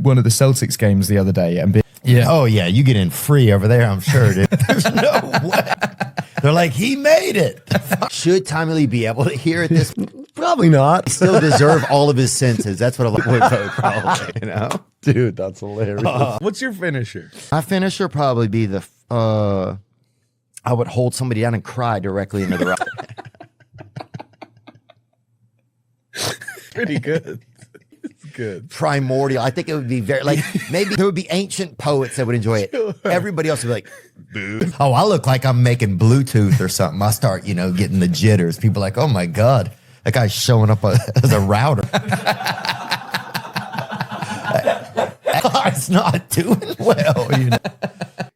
one of the Celtics games the other day and Oh yeah, you get in free over there, I'm sure, dude. There's no way. They're like, he made it. Should Tommy Lee be able to hear it this? Probably not. He still deserve all of his senses. That's what I would vote, probably, you know? Dude, that's hilarious. What's your finisher? My finisher probably be the, I would hold somebody down and cry directly into the rock. Pretty good. It's good. Primordial. I think it would be very, like, maybe there would be ancient poets that would enjoy it. Everybody else would be like, boo. Oh, I look like I'm making Bluetooth or something. I start, you know, getting the jitters. People are like, oh my God, that guy's showing up as a router. It's not doing well, you know.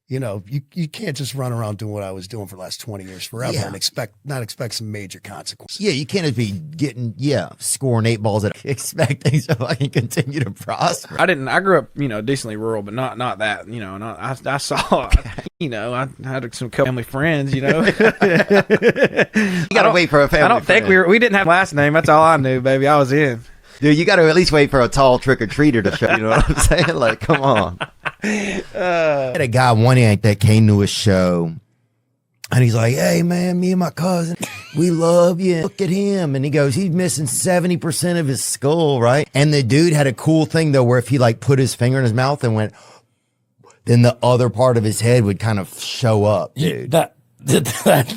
You know, you can't just run around doing what I was doing for the last 20 years forever and not expect some major consequences. Yeah, you can't just be getting, scoring 8 balls and expect things to fucking continue to prosper. I grew up, you know, decently rural, but not that, you know, and I saw, you know, I had some family friends, you know. You gotta wait for a family I don't think friend. we didn't have a last name. That's all I knew, baby. I was in. Dude, you gotta at least wait for a tall trick-or-treater to show, you know what I'm saying? Like, come on. I had a guy one night that came to a show, and he's like, hey, man, me and my cousin, we love you. Look at him. And he goes, he's missing 70% of his skull, right? And the dude had a cool thing, though, where if he, like, put his finger in his mouth and went, then the other part of his head would kind of show up, dude. That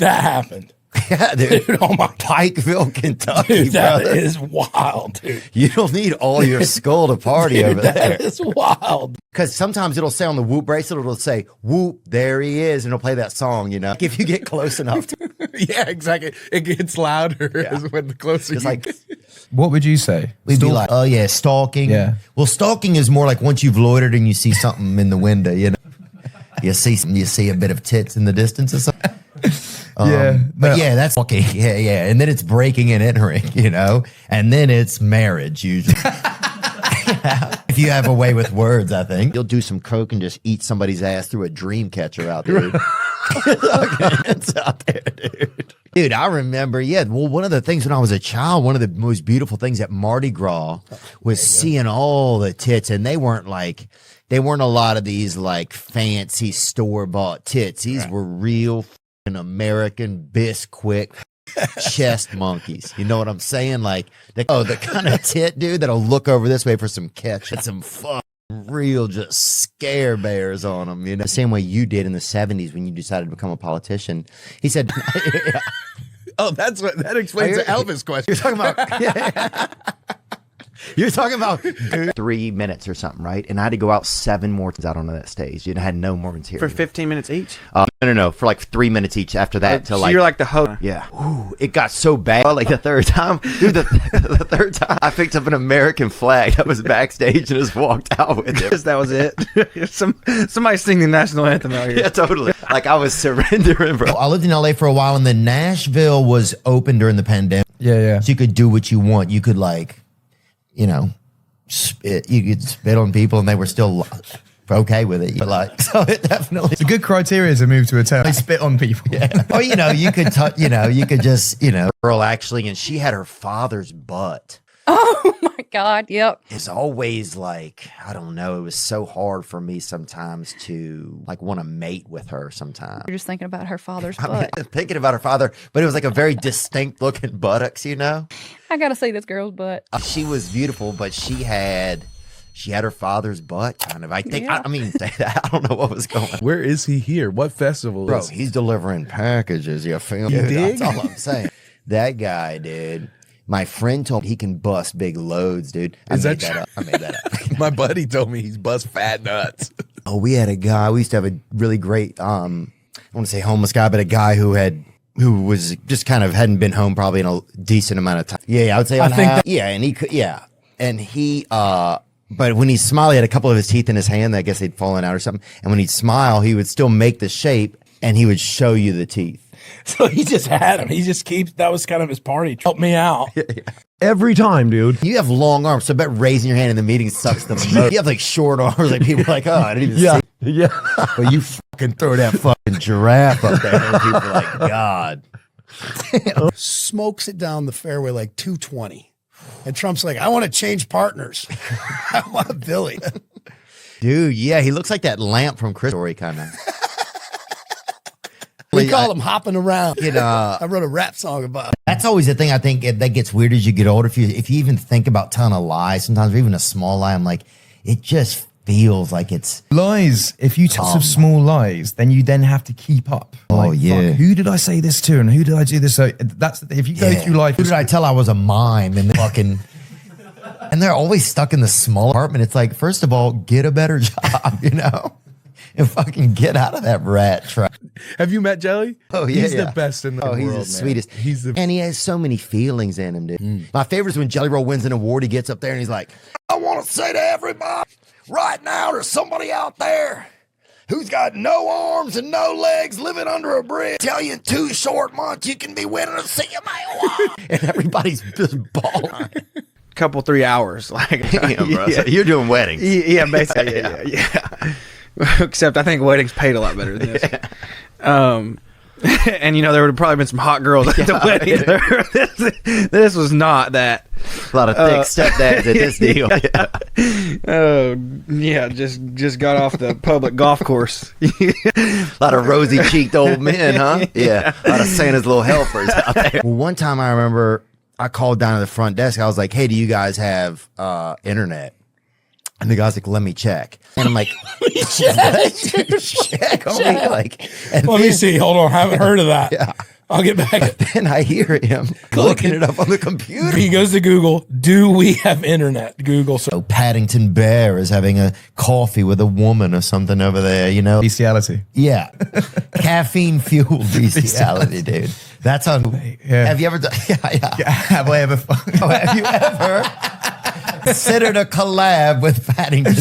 happened. Yeah, dude. Oh my Pikeville, Kentucky, dude, that brother. is wild, dude. You don't need all your skull to party Dude, over there. that is wild. Because sometimes it'll say on the Whoop bracelet, it'll say, whoop, there he is, and it'll play that song, you know? If you get close enough to Yeah, exactly. It gets louder as when the closer it's you like, What would you say? we'd be like, oh yeah, stalking. Yeah. Well, stalking is more like once you've loitered and you see something in the window, you know? You see a bit of tits in the distance or something. But yeah, that's okay. Yeah. And then it's breaking and entering, you know? And then it's marriage, usually. If you have a way with words, I think. You'll do some coke and just eat somebody's ass through a dream catcher out there. It's out there, dude. Dude, I remember, well, one of the things when I was a child, one of the most beautiful things at Mardi Gras was seeing all the tits, and they weren't a lot of these like fancy store-bought tits. These were real American Bisquick chest monkeys. You know what I'm saying? Like, the kind of tit, dude, that'll look over this way for some catch and some fucking real just scare bears on them, you know? The same way you did in the 70s when you decided to become a politician. He said, Oh, that explains the Elvis question. You're talking about 3 minutes or something, right? And I had to go out 7 more times out onto that stage. You had no Mormons here. For 15 minutes each? No, for like 3 minutes each after that. So you're like the host. Yeah. Ooh, it got so bad. Like the third time, dude, the third time I picked up an American flag that was backstage and just walked out with it. That was it. Somebody sing the national anthem out here. Yeah, totally. Like I was surrendering, bro. I lived in LA for a while, and then Nashville was open during the pandemic. Yeah. So you could do what you want. You could you could spit on people and they were still okay with it. But so it definitely. It's a good criteria to move to a town. They spit on people. Yeah. Or, you could you could just, girl actually, and she had her father's butt. Oh my God. Yep. It's always I don't know. It was so hard for me sometimes to want to mate with her sometimes. You're just thinking about her father's butt. Thinking about her father, but it was like a very distinct looking buttocks, you know? I got to see this girl's butt. She was beautiful, but she had her father's butt, kind of. I think, Yeah. I don't know what was going on. Where is he here? What festival Bro, is he? he's delivering packages. You feel me? You dig? That's all I'm saying. That guy, dude. My friend told me he can bust big loads, dude. I made that up. My buddy told me he's bust fat nuts. Oh, we had a guy. We used to have a really great, I want to say homeless guy, but a guy who was just kind of hadn't been home probably in a decent amount of time. Yeah, I would say. And he could. Yeah, and he. But when he smiled, he had a couple of his teeth in his hand. I guess they'd fallen out or something. And when he'd smile, he would still make the shape, and he would show you the teeth. So he just had him. He just keeps, that was kind of his party. Help me out. Every time, dude. You have long arms, so I bet raising your hand in the meeting sucks the most. You have short arms, people are like, oh, I didn't even see. Yeah. But you fucking throw that fucking giraffe up there, and people are like, God. Smokes it down the fairway like 220. And Trump's like, I want to change partners. I want Billy. Dude, yeah, he looks like that lamp from Chris Story, kind of. We call him hopping around. You know, I wrote a rap song about it. that's always the thing I think that gets weird as you get older. If you even think about telling a lie, sometimes or even a small lie, I'm like, it just feels like it's Lies. If you tell some small lies, then you then have to keep up. Oh, yeah. Fuck, who did I say this to, and who did I do this? So that's if you go through life. Who did I tell I was a mime and fucking and they're always stuck in the small apartment. It's like, first of all, get a better job, you know? And fucking get out of that rat trap. Have you met Jelly? Oh, yeah. He's the best in the world. He's the man. sweetest. He's the And he has so many feelings in him, dude. My favorite is when Jelly Roll wins an award, he gets up there and he's like, I want to say to everybody, right now there's somebody out there who's got no arms and no legs living under a bridge. Tell you in 2 short months you can be winning a CMA. And everybody's just bawling. Couple 3 hours, like Yeah, you're doing weddings. Yeah, basically, yeah. Except I think weddings paid a lot better than this. And you know there would have probably been some hot girls at the wedding. This was not that. A lot of thick stepdads at this deal. Oh yeah, just got off the public golf course. A lot of rosy-cheeked old men, huh? Yeah. A lot of Santa's little helpers out there. Well, one time I remember I called down to the front desk. I was like, hey, do you guys have internet? And the guy's like, let me check. And I'm like, check on me. Like, and Let me see. Hold on. I haven't heard of that. Yeah. I'll get back. Then I hear him looking it up on the computer. He goes to Google. Do we have internet? Google. So Paddington Bear is having a coffee with a woman or something over there, you know? Bestiality. Yeah. Caffeine fueled bestiality, dude. That's on. Yeah. Have you ever done? Yeah. Have I ever? Oh, have you ever considered a collab with Paddington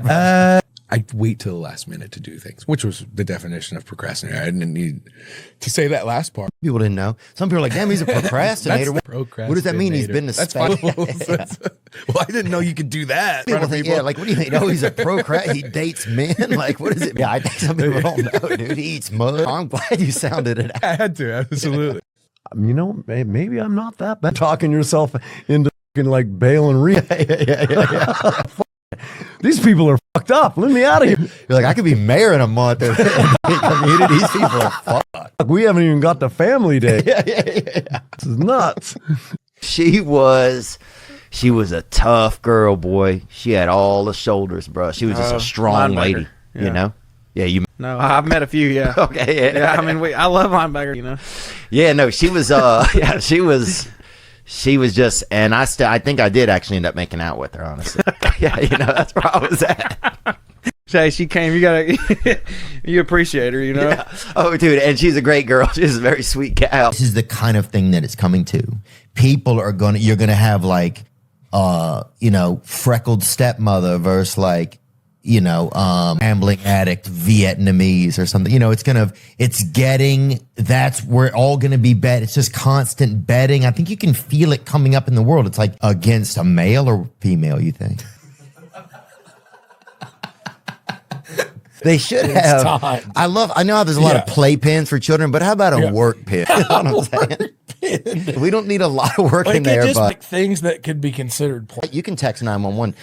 Bear? I wait till the last minute to do things, which was the definition of procrastinator. I didn't need to say that last part. People didn't know. Some people are like, damn, he's a procrastinator. That's What does that mean? He's been to That's space. Well, I didn't know you could do that. in front People of think, people. yeah, like, what do you mean? Oh, he's a he dates men? Like, what is it? Yeah, I think some people don't know, dude. He eats mud. I'm glad you sounded it out. I had to, absolutely. You know, maybe I'm not that bad. Talking yourself into like Bale and Reed. Yeah. These people are fucked up. Let me out of here. You're like, I could be mayor in a month. These people are fucked. We haven't even got to family day. Yeah. This is nuts. She was a tough girl, boy. She had all the shoulders, bro. She was just a strong linebacker. lady, Yeah. you know? Yeah, you. No, I've met a few. Yeah. Okay, Yeah, I mean, I love linebacker. You know. Yeah, no, she was. Yeah, she was just, and I think I did actually end up making out with her, honestly. Yeah, you know, that's where I was at. Say she came. You gotta. You appreciate her. You know. Yeah. Oh, dude, and she's a great girl. She's a very sweet gal. This is the kind of thing that it's coming to. People are you're gonna have like, you know, freckled stepmother versus like, you know, gambling addict Vietnamese or something. You know, that's where all going to be bet. It's just constant betting. I think you can feel it coming up in the world. It's like against a male or female, you think? They should have. time. I know how there's a lot of playpens for children, but how about a work pen? You know what I'm saying? We don't need a lot of work Like, in there, just but like things that could be considered play. you can text 911.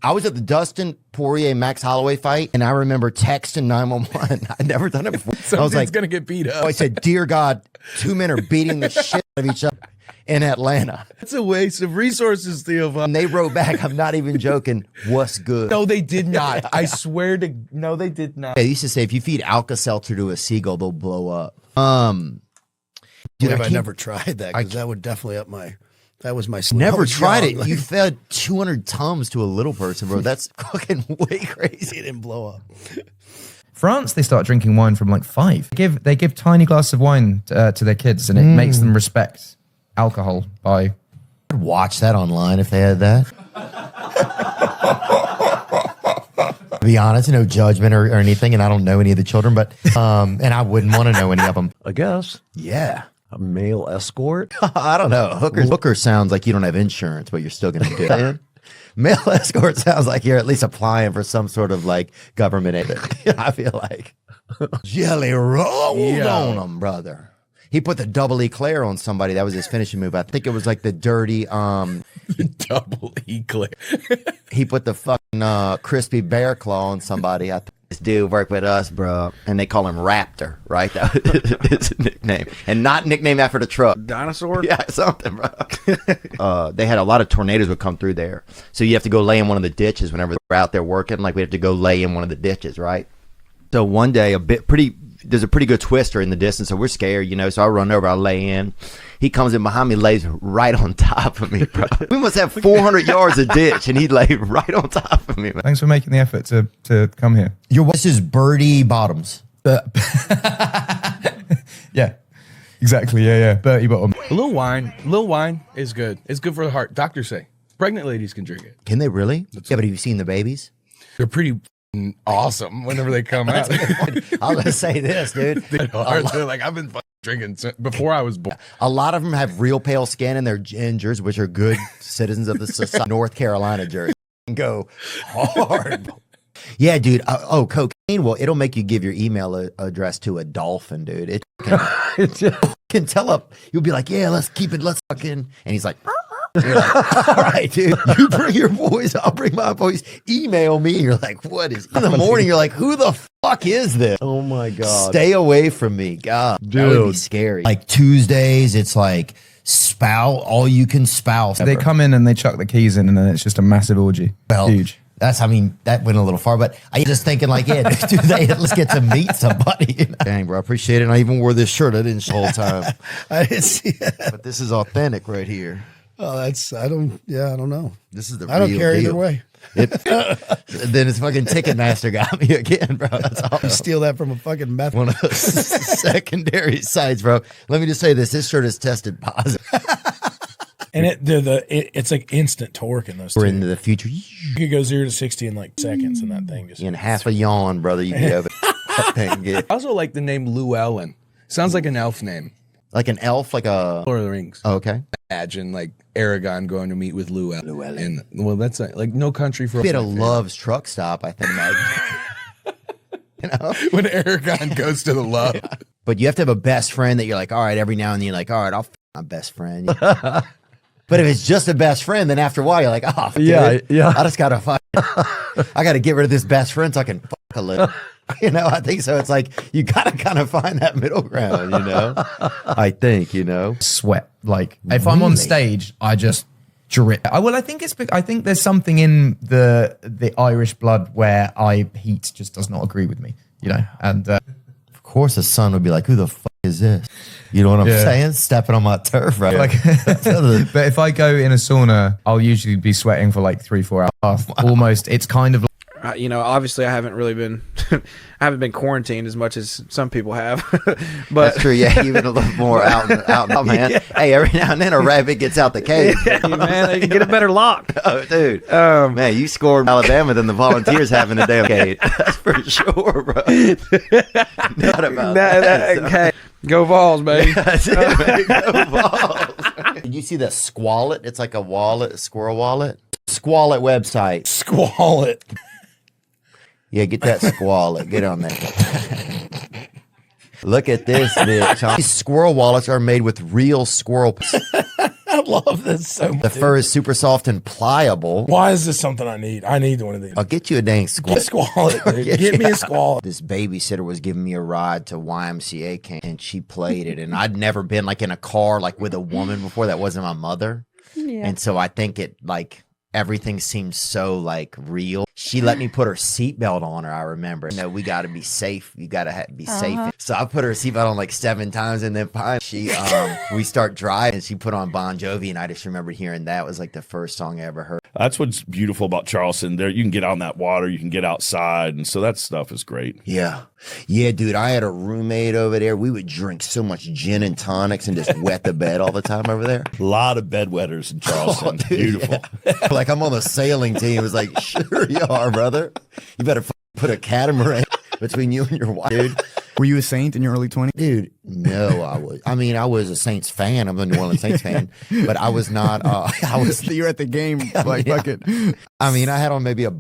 I was at the Dustin Poirier Max Holloway fight, and I remember texting 911. I'd never done it before. I was like, gonna get beat up. I said, "Dear God, 2 men are beating the shit out of each other in Atlanta." It's a waste of resources, Theo. And they wrote back, "I'm not even joking. What's good?" No, they did not. I swear to. No, they did not. They used to say, if you feed Alka-Seltzer to a seagull, they'll blow up. Dude, I never tried that because that would definitely up my. That was my. Never tried it. You fed 200 Tums to a little person, bro. That's fucking way crazy. It didn't blow up. France, they start drinking wine from like 5. They give tiny glasses of wine to their kids, and it makes them respect alcohol by. I'd watch that online if they had that. To be honest, no judgment or anything, and I don't know any of the children, but and I wouldn't want to know any of them. I guess. Yeah. A male escort? I don't know. Hooker sounds like you don't have insurance, but you're still going to do it. Male escort sounds like you're at least applying for some sort of like government aid. I feel like. Jelly rolled on them, brother. He put the double eclair on somebody. That was his finishing move. I think it was like the dirty Double eclair. he put the fucking crispy bear claw on somebody. I think this dude worked with us, bro, and they call him Raptor, right? That was his nickname, and not nicknamed after the truck. Dinosaur? Yeah, something, bro. They had a lot of tornadoes would come through there, so you have to go lay in one of the ditches whenever we're out there working. Like we have to go lay in one of the ditches, right? So one day, there's a pretty good twister in the distance, so we're scared, you know. So I run over, I lay in. He comes in behind me, lays right on top of me, bro. We must have 400 yards of ditch, and he laid right on top of me, man. Thanks for making the effort to come here. Your what's his Birdie Bottoms? Yeah, exactly. Yeah. Bertie Bottom. A little wine is good. It's good for the heart. Doctors say pregnant ladies can drink it. Can they really? Yeah, but have you seen the babies? They're pretty awesome whenever they come out. I'm gonna say this, dude. They're like, I've been drinking before I was born. A lot of them have real pale skin and they're gingers, which are good citizens of the society. North Carolina jersey. Go hard. Yeah, dude. Cocaine. Well, it'll make you give your email address to a dolphin, dude. It can tell up. You'll be like, yeah, let's keep it. Let's fucking. And he's like, you're like, all right, dude. You bring your boys. I'll bring my boys. Email me. You're like, what is? In the morning, you're like, who the fuck is this? Oh my God. Stay away from me, God. That would be Dude. scary. Like Tuesdays, it's like spout all you can spout. They come in and they chuck the keys in, and then it's just a massive orgy. Well, Huge. I mean, that went a little far, but I just thinking like, yeah, let's get to meet somebody. You know? Dang, bro, I appreciate it. And I even wore this shirt. I didn't the whole time. I didn't see it. But this is authentic right here. Oh, I don't know. This is the I don't real care either deal. way. Then it's fucking Ticketmaster got me again, bro. That's all. You steal that from a fucking meth. One of those secondary sites, bro. Let me just say this shirt is tested positive. And it's like instant torque in those. We're two. into the future. You could go 0 to 60 in like seconds, and that thing just. In half a yawn, brother, you can have it. That thing get- I also like the name Llewellyn. Sounds like an elf name. Like an elf, like a. Lord of the Rings. Oh, okay. Imagine like Aragorn going to meet with Llewellyn. And, well, that's like No Country for Bit of Old Men. Love's truck stop, I think. You know, When Aragorn goes to the love. but you have to have a best friend that you're like, all right, every now and then you're like, all right, I'll my best friend. But if it's just a best friend, then after a while you're like, oh, dude, Yeah. I just gotta fuck. I gotta get rid of this best friend so I can fuck a little. You know, I think so. It's like you gotta kind of find that middle ground. You know, I think Sweat. Like if I'm on stage, I just drip. I think there's something in the Irish blood where heat just does not agree with me. You know, and Of course, the son would be like, who the fuck is this? You know what I'm saying? Stepping on my turf, right? like, but if I go in a sauna, I'll usually be sweating for like 3-4 hours. Almost, it's kind of. Obviously, I haven't really been, I haven't been quarantined as much as some people have. But That's true. Yeah, even a little more out, man. Hey, every now and then a rabbit gets out the cage. man, they can get a better lock. Oh, dude. Man, you scored Alabama than the Volunteers having a damn cage. That's for sure, bro. Not about that. Okay, go Vols, baby. That's it, man. Go Vols. Did you see the Squallet? It's like a wallet, a squirrel wallet. Squallet website. Squallet. Yeah, get that Squallet. Get on there. Look at this, bitch. These squirrel wallets are made with real squirrel. I love this so much. The fur is super soft and pliable. Why is this something I need? I need one of these. I'll get you a dang Squallet. Squallet, dude. Get me a squallet. This babysitter was giving me a ride to YMCA camp, and she played it. And I'd never been like in a car like with a woman before that wasn't my mother. Yeah. And so I think it like everything seemed so like real. She let me put her seatbelt on her. I remember. You know, we got to be safe. You got to be safe. So I put her seatbelt on like 7 times, and then she we start driving. And she put on Bon Jovi, and I just remember hearing that was like the first song I ever heard. That's what's beautiful about Charleston. There, you can get out in that water, you can get outside, and so that stuff is great. Yeah. Yeah, dude, I had a roommate over there. We would drink so much gin and tonics and just wet the bed all the time over there. A lot of bedwetters in Charleston. Dude, Beautiful. yeah. Like I'm on the sailing team. It was like, sure you are, brother. You better put a catamaran between you and your wife, dude. Were you a Saint in your early 20s? Dude, no, I was a Saints fan. I'm a New Orleans Saints fan, but I was not. I was. You're at the game, like fuck it. I mean, I had on maybe I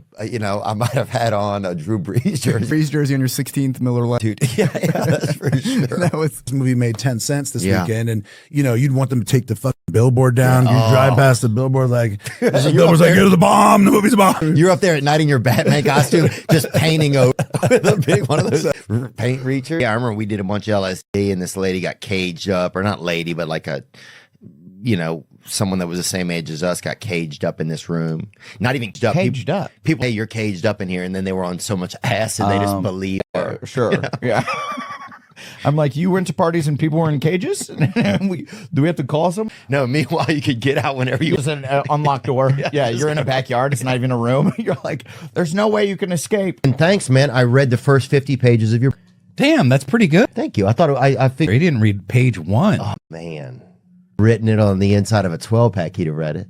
might have had on a Drew Brees jersey. Brees jersey on your 16th Miller Lite. Dude, yeah, that's for sure. This movie made 10 cents this weekend, and you'd want them to take the fucking billboard down. You drive past the billboard like, the billboard's like, here's the bomb. The movie's a bomb. You're up there at night in your Batman costume, just painting over with a big one of those paint reachers. Yeah, I remember we did a bunch of LSD, and this lady got caged up, or not lady, but like someone that was the same age as us got caged up in this room. Not even caged up. Caged up. People, hey, you're caged up in here, and then they were on so much acid they just believed her. Sure. Yeah. I'm like, you went to parties and people were in cages? Do we have to call some? No, meanwhile, you could get out whenever you... It was an unlocked door. Yeah, you're in a backyard. It's not even a room. You're like, there's no way you can escape. And thanks, man. I read the first 50 pages of your... Damn, that's pretty good. Thank you. I thought I figured... He didn't read page 1. Oh, man. Written it on the inside of a 12-pack, he'd have read it.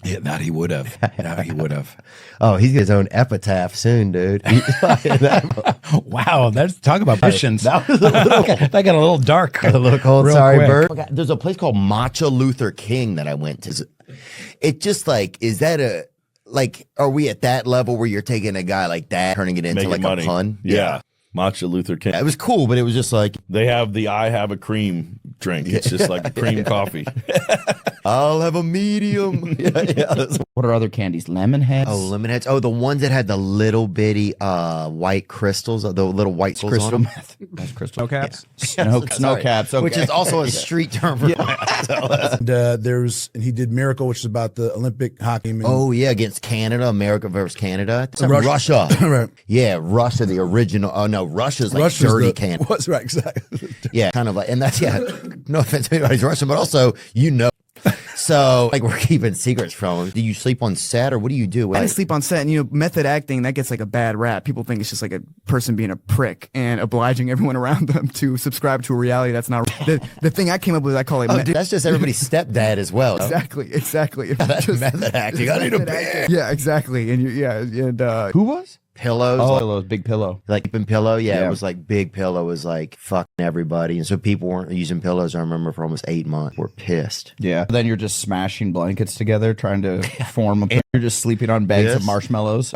Yeah, that he would have. That he would have. Oh, he's got his own epitaph soon, dude. Wow, that's talk about Christians. That got a little dark. A little cold. Real Sorry, quick. Bert. There's a place called Matcha Luther King that I went to. It just like, is that are we at that level where you're taking a guy like that, turning it into Making like money. a pun? Yeah. Matcha Luther King. It was cool, but it was just like, They have the I have a cream drink. It's just like a cream coffee. I'll have a medium. Yeah. What are other candies? Lemon heads? Oh, lemon heads. Oh, the ones that had the little bitty white crystals, the little white crystals on them. That's crystal. Snow caps. Snow caps. Okay. Which is also a street term for And he did Miracle, which is about the Olympic hockey. Oh, yeah, against Canada, America versus Canada. Russia. Russia. Yeah, Russia, the original. Oh, no, Russia's like dirty Canada. What's right, exactly. Yeah, kind of like, and that's, no offense to anybody's Russian, but also, So, like, we're keeping secrets from him. Do you sleep on set, or what do you do? I didn't sleep on set, and method acting, that gets like a bad rap. People think it's just like a person being a prick and obliging everyone around them to subscribe to a reality that's not the thing I came up with. I call it. That's just everybody's stepdad as well. Exactly. That's just method acting. I need a bear. Yeah, exactly. And who was? Pillows. Oh, pillows, big pillow. Like keeping pillow. Yeah, it was like big pillow was like fucking everybody. And so people weren't using pillows, I remember, for almost 8 months. We're pissed. Yeah. Then you're just smashing blankets together, trying to form a. You're just sleeping on bags of marshmallows.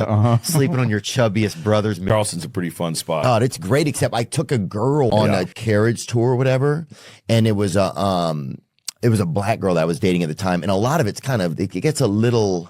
Sleeping on your chubbiest brother's. Charleston's a pretty fun spot. Oh, it's great, except I took a girl on a carriage tour or whatever, and it was a black girl that I was dating at the time, and a lot of it's kind of, it gets a little,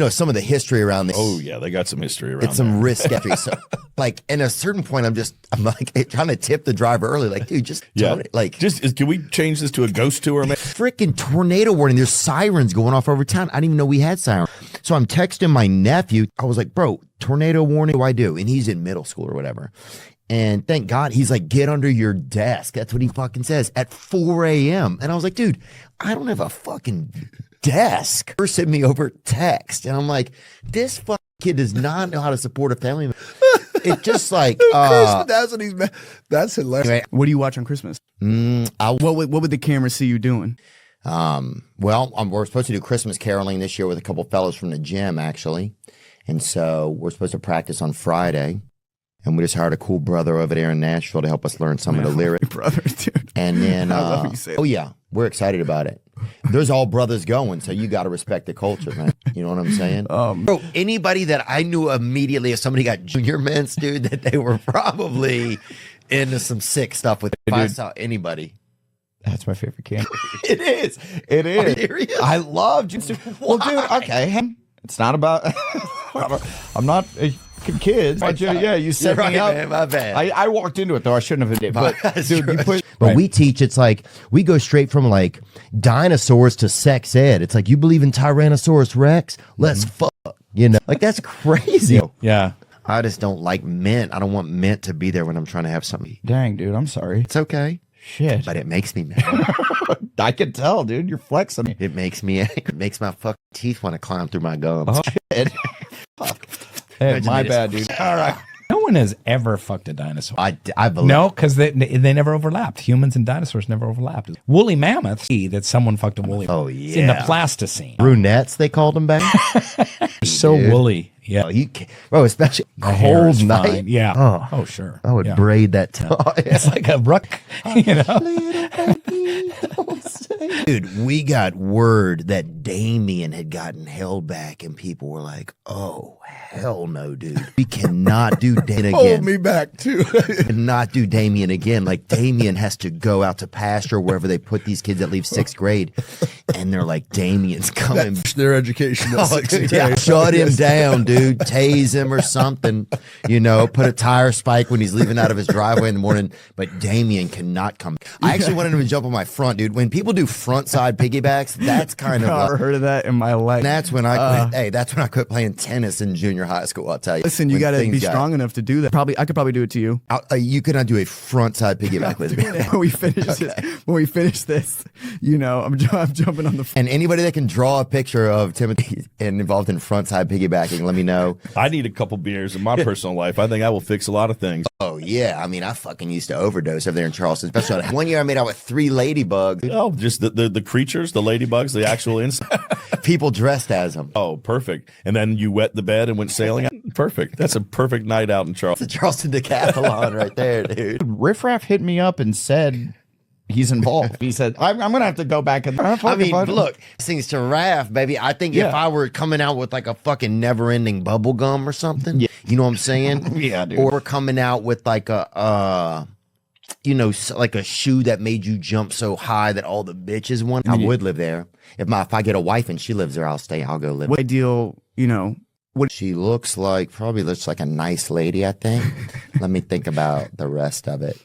some of the history around this. Oh yeah, they got some history around. It's some risk history. So, like, at a certain point, I'm like trying to tip the driver early, like, dude, just tone it. Like, can we change this to a ghost tour, man? Freaking tornado warning! There's sirens going off over town. I didn't even know we had sirens. So I'm texting my nephew. I was like, bro, tornado warning. What do I do? And he's in middle school or whatever. And thank God, he's like, get under your desk. That's what he fucking says at 4 a.m. And I was like, dude, I don't have a fucking desk. Or send me over text. And I'm like, this fucking kid does not know how to support a family. It's just like, that's what he's. That's hilarious. What do you watch on Christmas? What would the camera see you doing? We're supposed to do Christmas caroling this year with a couple fellows from the gym, actually. And so we're supposed to practice on Friday. And we just hired a cool brother over there in Nashville to help us learn some of the lyrics. Brother, dude. And then, I love you say that. oh yeah, we're excited about it. There's all brothers going, so you got to respect the culture, man. You know what I'm saying? Bro, anybody that I knew immediately, if somebody got junior mints, dude, that they were probably into some sick stuff with. If I saw anybody. That's my favorite candy. It is. It is. Are you serious? I love juice. Well, dude, okay. It's not about. I'm not a kid. But you set me up. Man, my bad. I walked into it though. I shouldn't have. But dude, you put. But we teach. It's like we go straight from like dinosaurs to sex ed. It's like, you believe in Tyrannosaurus Rex? Let's fuck. Like, that's crazy. Yeah. I just don't like mint. I don't want mint to be there when I'm trying to have something. Dang, dude, I'm sorry. It's okay. Shit. But it makes me mad. I can tell, dude. You're flexing. It makes me angry. It makes my fucking teeth want to climb through my gums. Oh, shit. Fuck. Hey, my bad, dude. All right. No one has ever fucked a dinosaur. I believe. No, because they never overlapped. Humans and dinosaurs never overlapped. Woolly mammoths, that someone fucked a woolly mammoth. Oh, yeah. It's in the Pleistocene. Brunettes, they called them back. So woolly. Yeah. Bro, especially The hair cold is night. fine. Yeah. Oh, sure. I would Yeah. braid that. It's like a ruck, you know. Dude, we got word that Damien had gotten held back, and people were like, "Oh hell no, dude, we cannot do Damien again." Hold me back too. Cannot do Damien again. Like Damien has to go out to pasture wherever they put these kids that leave 6th grade, and they're like, "Damien's coming." Their education. At 6th grade. Yeah, shut him down, dude. Tase him or something. You know, put a tire spike when he's leaving out of his driveway in the morning. But Damien cannot come. I actually wanted him to jump on my front, dude. When people do front side piggybacks, that's kind of. I've never heard of that in my life. That's when I quit. Hey, that's when I quit playing tennis in junior high school. I'll tell you. Listen, you When got to things be got- strong enough to do that. I could probably do it to you. You cannot do a front side piggyback with me. When we finish this, you know, I'm jumping on the. And anybody that can draw a picture of Timothy and involved in front side piggybacking, let me know. I need a couple beers in my personal life. I think I will fix a lot of things. Oh yeah, I mean, I fucking used to overdose over there in Charleston. Especially one year, I made out with 3 ladybugs. Oh, just the creatures, the ladybugs, the actual insect. People dressed as them. Oh, perfect. And then you wet the bed and went sailing. Perfect. That's a perfect night out in Charleston. The Charleston Decathlon right there, dude. Riff Raff hit me up and said he's involved. He said, I'm going to have to go back and I mean, look, things to Raph, baby. I think if I were coming out with like a fucking never-ending bubble gum or something, you know what I'm saying? Yeah, dude. Or coming out with like a, you know, like a shoe that made you jump so high that all the bitches want. I would live there. If I get a wife and she lives there, I'll go live. What ideal, you know, What she probably looks like a nice lady, I think. Let me think about the rest of it.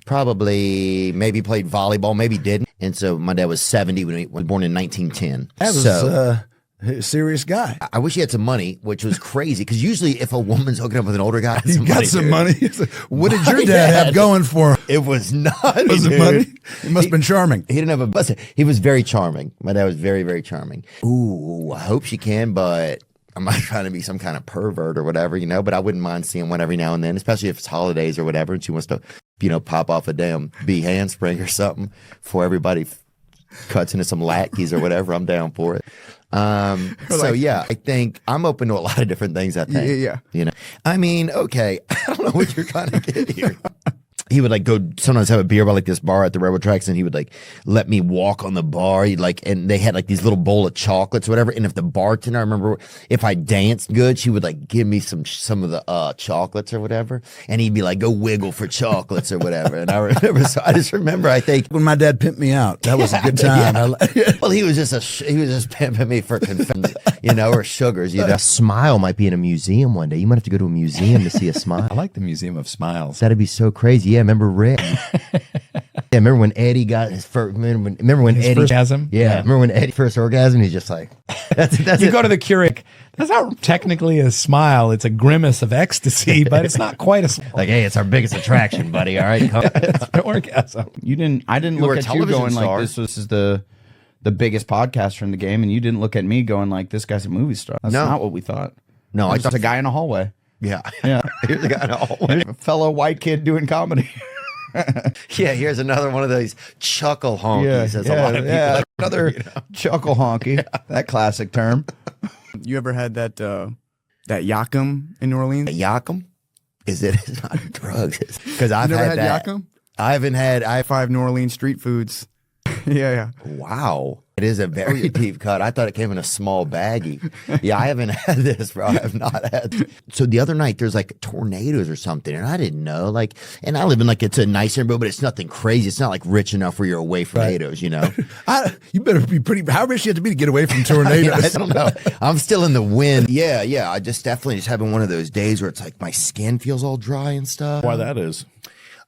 Probably maybe played volleyball, maybe didn't. And so my dad was 70 when he was born in 1910. That was a serious guy. I wish he had some money, which was crazy. Because usually if a woman's hooking up with an older guy, He got some money. What did your dad have going for him? It was not. Was it money? He must have been charming. He didn't have a bus. He was very charming. My dad was very, very charming. Ooh, I hope she can, but I'm not trying to be some kind of pervert or whatever, you know, but I wouldn't mind seeing one every now and then, especially if it's holidays or whatever, and she wants to, you know, pop off a damn bee handspring or something before everybody cuts into some lackeys or whatever. I'm down for it. So yeah, I think I'm open to a lot of different things, I think. Yeah. You know, I mean, okay, I don't know what you're trying to get here. He would like go sometimes have a beer by like this bar at the railroad tracks, and he would like let me walk on the bar. He'd like, and they had like these little bowl of chocolates or whatever. And if the bartender, I remember if I danced good, she would like give me some of the chocolates or whatever. And he'd be like, go wiggle for chocolates or whatever. And I remember, so I just remember, I think When my dad pimped me out, that was a good time. well, he was just pimping me for confetti, you know, or sugars. You know, a smile might be in a museum one day. You might have to go to a museum to see a smile. I like the Museum of Smiles. That'd be so crazy. Yeah, remember Rick? Remember when Eddie got his first? Remember when His Eddie first orgasm? Yeah, Yeah. remember when Eddie first orgasm? He's just like, that's You it. go to the Keurig. That's not technically a smile. It's a grimace of ecstasy, but it's not quite a smile. Like, hey, it's our biggest attraction, buddy. All right, come. It's an orgasm. I didn't You were look a at you television going star. like this is the biggest podcaster in the game, and you didn't look at me going like this guy's a movie star. That's No. not what we thought. No, I I just a guy in a hallway. Yeah, Yeah. here's a guy in a hallway. A fellow white kid doing comedy. Yeah, here's another one of those chuckle honkies. As a lot of people like, another chuckle honky. That classic term. You ever had that Yakum in New Orleans? Yakum? It's not drugs. Because I've You never had had that. Yakum? I haven't had. 5 New Orleans street foods. Yeah. Wow. It is a very deep cut. I thought it came in a small baggie. Yeah, I haven't had this, bro. I have not had. So the other night, there's like tornadoes or something, and I didn't know. Like, and I live in like, it's a nice neighborhood, but it's nothing crazy. It's not like rich enough where you're away from tornadoes, you know? You better be pretty. How rich you have to be to get away from tornadoes? I don't know. I'm still in the wind. Yeah. I definitely just having one of those days where it's like my skin feels all dry and stuff. Why that is?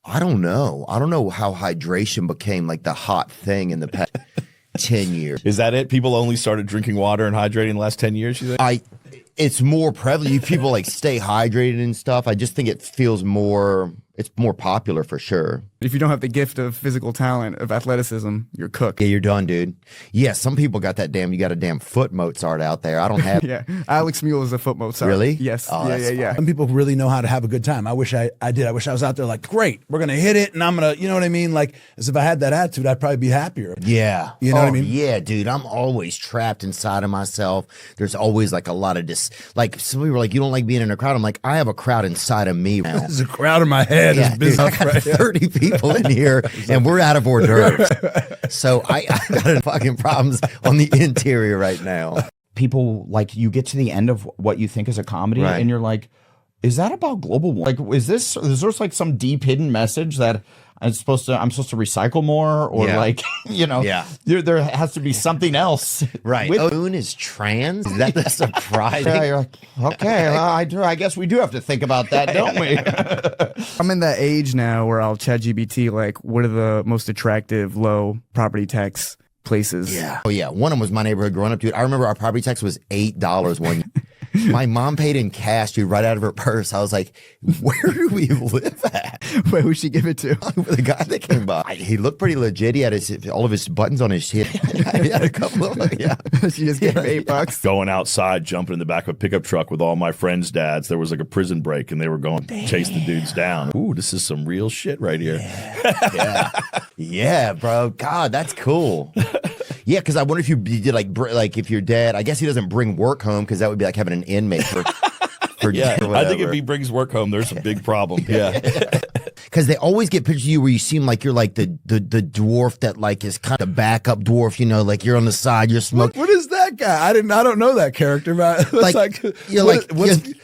I don't know. I don't know how hydration became like the hot thing in the past 10 years. Is that it? People only started drinking water and hydrating in the last 10 years, you think? It's more prevalent. You people like stay hydrated and stuff. I just think it feels more, it's more popular for sure. If you don't have the gift of physical talent, of athleticism, you're cooked. Yeah, you're done, dude. Yeah, some people got that you got a damn foot Mozart out there. I don't have. Yeah. Alex Mule is a foot Mozart. Really? Yes. Oh, yeah. Some people really know how to have a good time. I wish I did. I wish I was out there like, great, we're going to hit it. And I'm going to, you know what I mean? Like, as if I had that attitude, I'd probably be happier. Yeah. You know what I mean? Yeah, dude. I'm always trapped inside of myself. There's always like a lot of like some people were like, you don't like being in a crowd. I'm like, I have a crowd inside of me now. There's a crowd in my head. Yeah, dude, I got 30 people in here and we're out of hors d'oeuvres. So I got fucking problems on the interior right now. People, like, you get to the end of what you think is a comedy and you're like, is that about global warming? Like, is there like some deep hidden message that I'm supposed to recycle more, or like, you know, there has to be something else, right? Moon is trans. Is that the surprise? You're like, okay, I guess we do have to think about that, don't we? I'm in that age now where I'll chat GBT like, what are the most attractive low property tax places? Yeah. Oh yeah. One of them was my neighborhood growing up, dude. I remember our property tax was $8 one year. My mom paid in cash, dude, right out of her purse. I was like, where do we live at? Where would she give it to? The guy that came by. He looked pretty legit. He had all of his buttons on his shit. He had a couple of them. Yeah. She just gave him $8. Going outside, jumping in the back of a pickup truck with all my friends' dads. There was like a prison break and they were going to chase the dudes down. Ooh, this is some real shit right here. Yeah, bro. God, that's cool. Yeah, because I wonder if you did like if your dad, I guess he doesn't bring work home because that would be like having an inmate for I think if he brings work home, there's a big problem. Yeah. Because they always get pictures of you where you seem like you're like the dwarf that like is kind of the backup dwarf, you know, like you're on the side, you're smoking. What is that guy? I don't know that character, man. Like, you're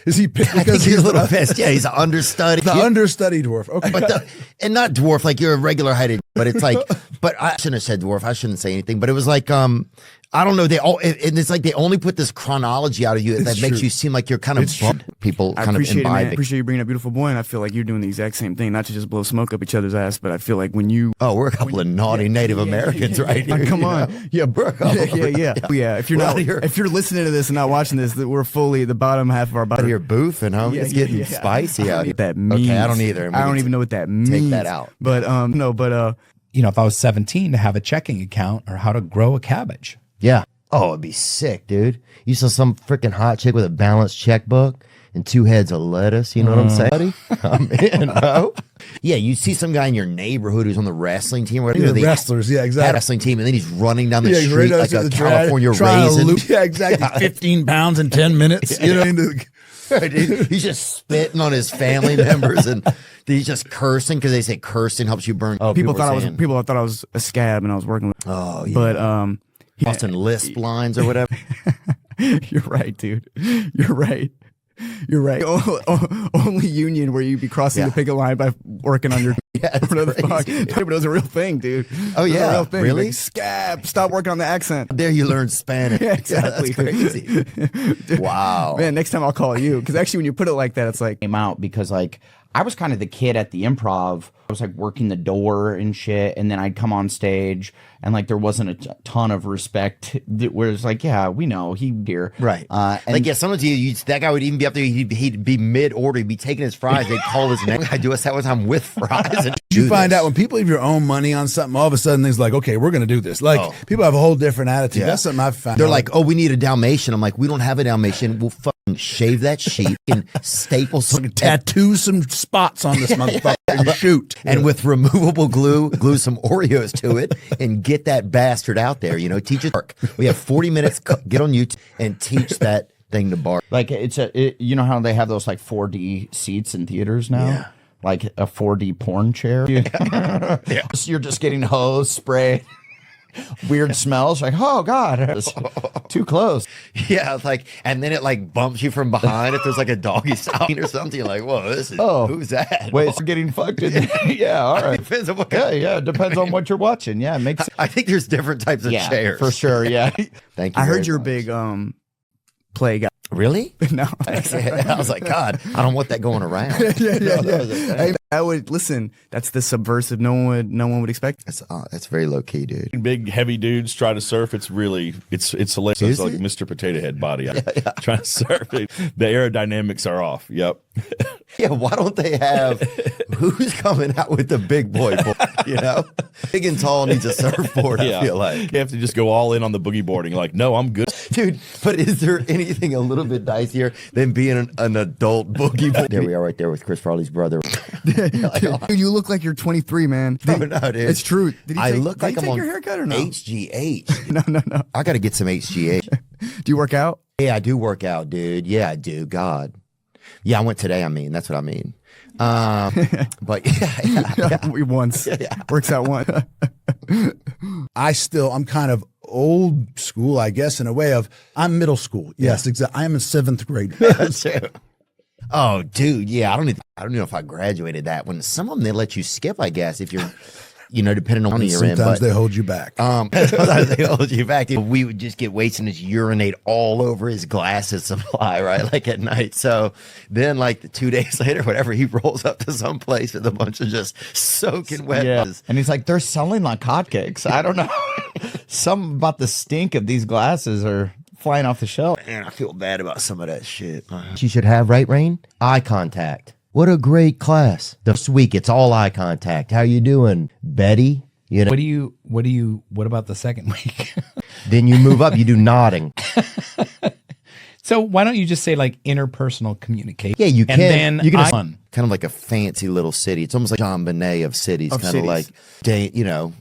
is he picked because he's a little pissed? Yeah, he's an understudy. The understudy dwarf. Okay. And not dwarf, like you're a regular heighted, but it's like, but I shouldn't have said dwarf. I shouldn't say anything, but it was like, I don't know. And it's like they only put this chronology out of you that makes you seem like you're kind of people kind of imbibing. I appreciate you bringing up Beautiful Boy, and I feel like you're doing the exact same thing, not to just blow smoke up each other's ass, but I feel like when you we're a couple of naughty Native Americans right here. Come on, yeah, bro. Yeah. If you're listening to this and not watching this, we're fully the bottom half of our body. You're boofing, huh? It's getting spicy out here. That means. Okay, I don't either. I don't even know what that means. Take that out. But you know, if I was 17, to have a checking account or how to grow a cabbage. Yeah. Oh, it'd be sick, dude. You saw some freaking hot chick with a balanced checkbook and 2 heads of lettuce. You know what I'm saying, buddy? I'm in, bro. Yeah, you see some guy in your neighborhood who's on the wrestling team. Yeah, the wrestlers, yeah, exactly. Wrestling team, and then he's running down the street like a California raisin. Yeah, exactly. 15 pounds in 10 minutes. You know, he's just spitting on his family members, and he's just cursing because they say cursing helps you burn. People thought I was a scab, and I was working with. Oh, yeah. But Boston Lisp lines or whatever. You're right, dude. You're right. Only union where you'd be crossing the picket line by working on your. Yeah, but it was a real thing, dude. Oh yeah, a real thing. Really? Like, scab. Stop working on the accent. There you learn Spanish. Yeah, exactly. Yeah, that's crazy. Dude, wow. Man, next time I'll call you, because actually when you put it like that, it's like came out because like I was kind of the kid at the improv. I was like working the door and shit, and then I'd come on stage and like there wasn't a ton of respect. Where it's like, yeah, we know he here, right? And sometimes that guy would even be up there. He'd be mid order. He'd be taking his fries. They'd call his name. I do a set one time with fries. And you find out when people have your own money on something, all of a sudden they's like, okay, we're gonna do this. Like people have a whole different attitude. Yeah. That's something I've found. They're like, oh, we need a Dalmatian. I'm like, we don't have a Dalmatian. We'll fucking shave that sheet and staple some, tattoo some spots on this motherfucker and shoot. And with removable glue some Oreos to it and get that bastard out there. You know, teach it. We have 40 minutes. Get on YouTube and teach that thing to bark. Like you know how they have those like 4D seats in theaters now? Yeah. Like a 4D porn chair. Yeah. You're just getting hose spray. Weird smells, like, oh god, it's too close. Yeah, like, and then it like bumps you from behind if there's like a doggy style or something. You're like, whoa, this is who's that? Wait, it's getting fucked in. Yeah, all right. Depends on what depends on what you're watching. Yeah, it makes sense. I think there's different types of chairs for sure. Yeah. Thank you. I heard you're a big play guy. Really? No. I was like, God, I don't want that going around. Yeah. Hey, I would listen. That's the subversive. No one would expect. That's very low key, dude. Big heavy dudes try to surf. It's hilarious. It's like Mr. Potato Head body trying to surf. The aerodynamics are off. Yep. Yeah. Why don't they have who's coming out with the big boy? You know, big and tall needs a surfboard. I feel like you have to just go all in on the boogie boarding. Like, no, I'm good, dude. But is there anything a little bit dicier than being an adult boogie board? There we are, right there with Chris Farley's brother. Dude, you look like you're 23, man. No, dude. It's true. I look like I'm on your haircut or no? HGH. No. I got to get some HGH. Do you work out? Yeah, I do work out, dude. Yeah, I do. God. Yeah, I went today. I mean, that's what I mean. But yeah. We once works out one. I'm kind of old school, I guess, in a way of I'm middle school. Yes, exactly. I am in 7th grade. That's true. Oh, dude. Yeah, I don't even know if I graduated that one. Some of them they let you skip, I guess, if you're. Depending on what you're in. Sometimes they hold you back. Sometimes they hold you back. We would just get wasted and just urinate all over his glasses supply, right? Like at night. So then, like 2 days later, whatever, he rolls up to some place with a bunch of just soaking wet. Yeah. And he's like, they're selling like hotcakes. I don't know. Something about the stink of these glasses are flying off the shelf. Man, I feel bad about some of that shit. You should have, right, Rain? Eye contact. What a great class. This week, it's all eye contact. How you doing, Betty? What about the second week? Then you move up, you do nodding. So why don't you just say like interpersonal communication? Yeah, you can. And then you can kind of like a fancy little city. It's almost like John Bonet of cities. Kind of like,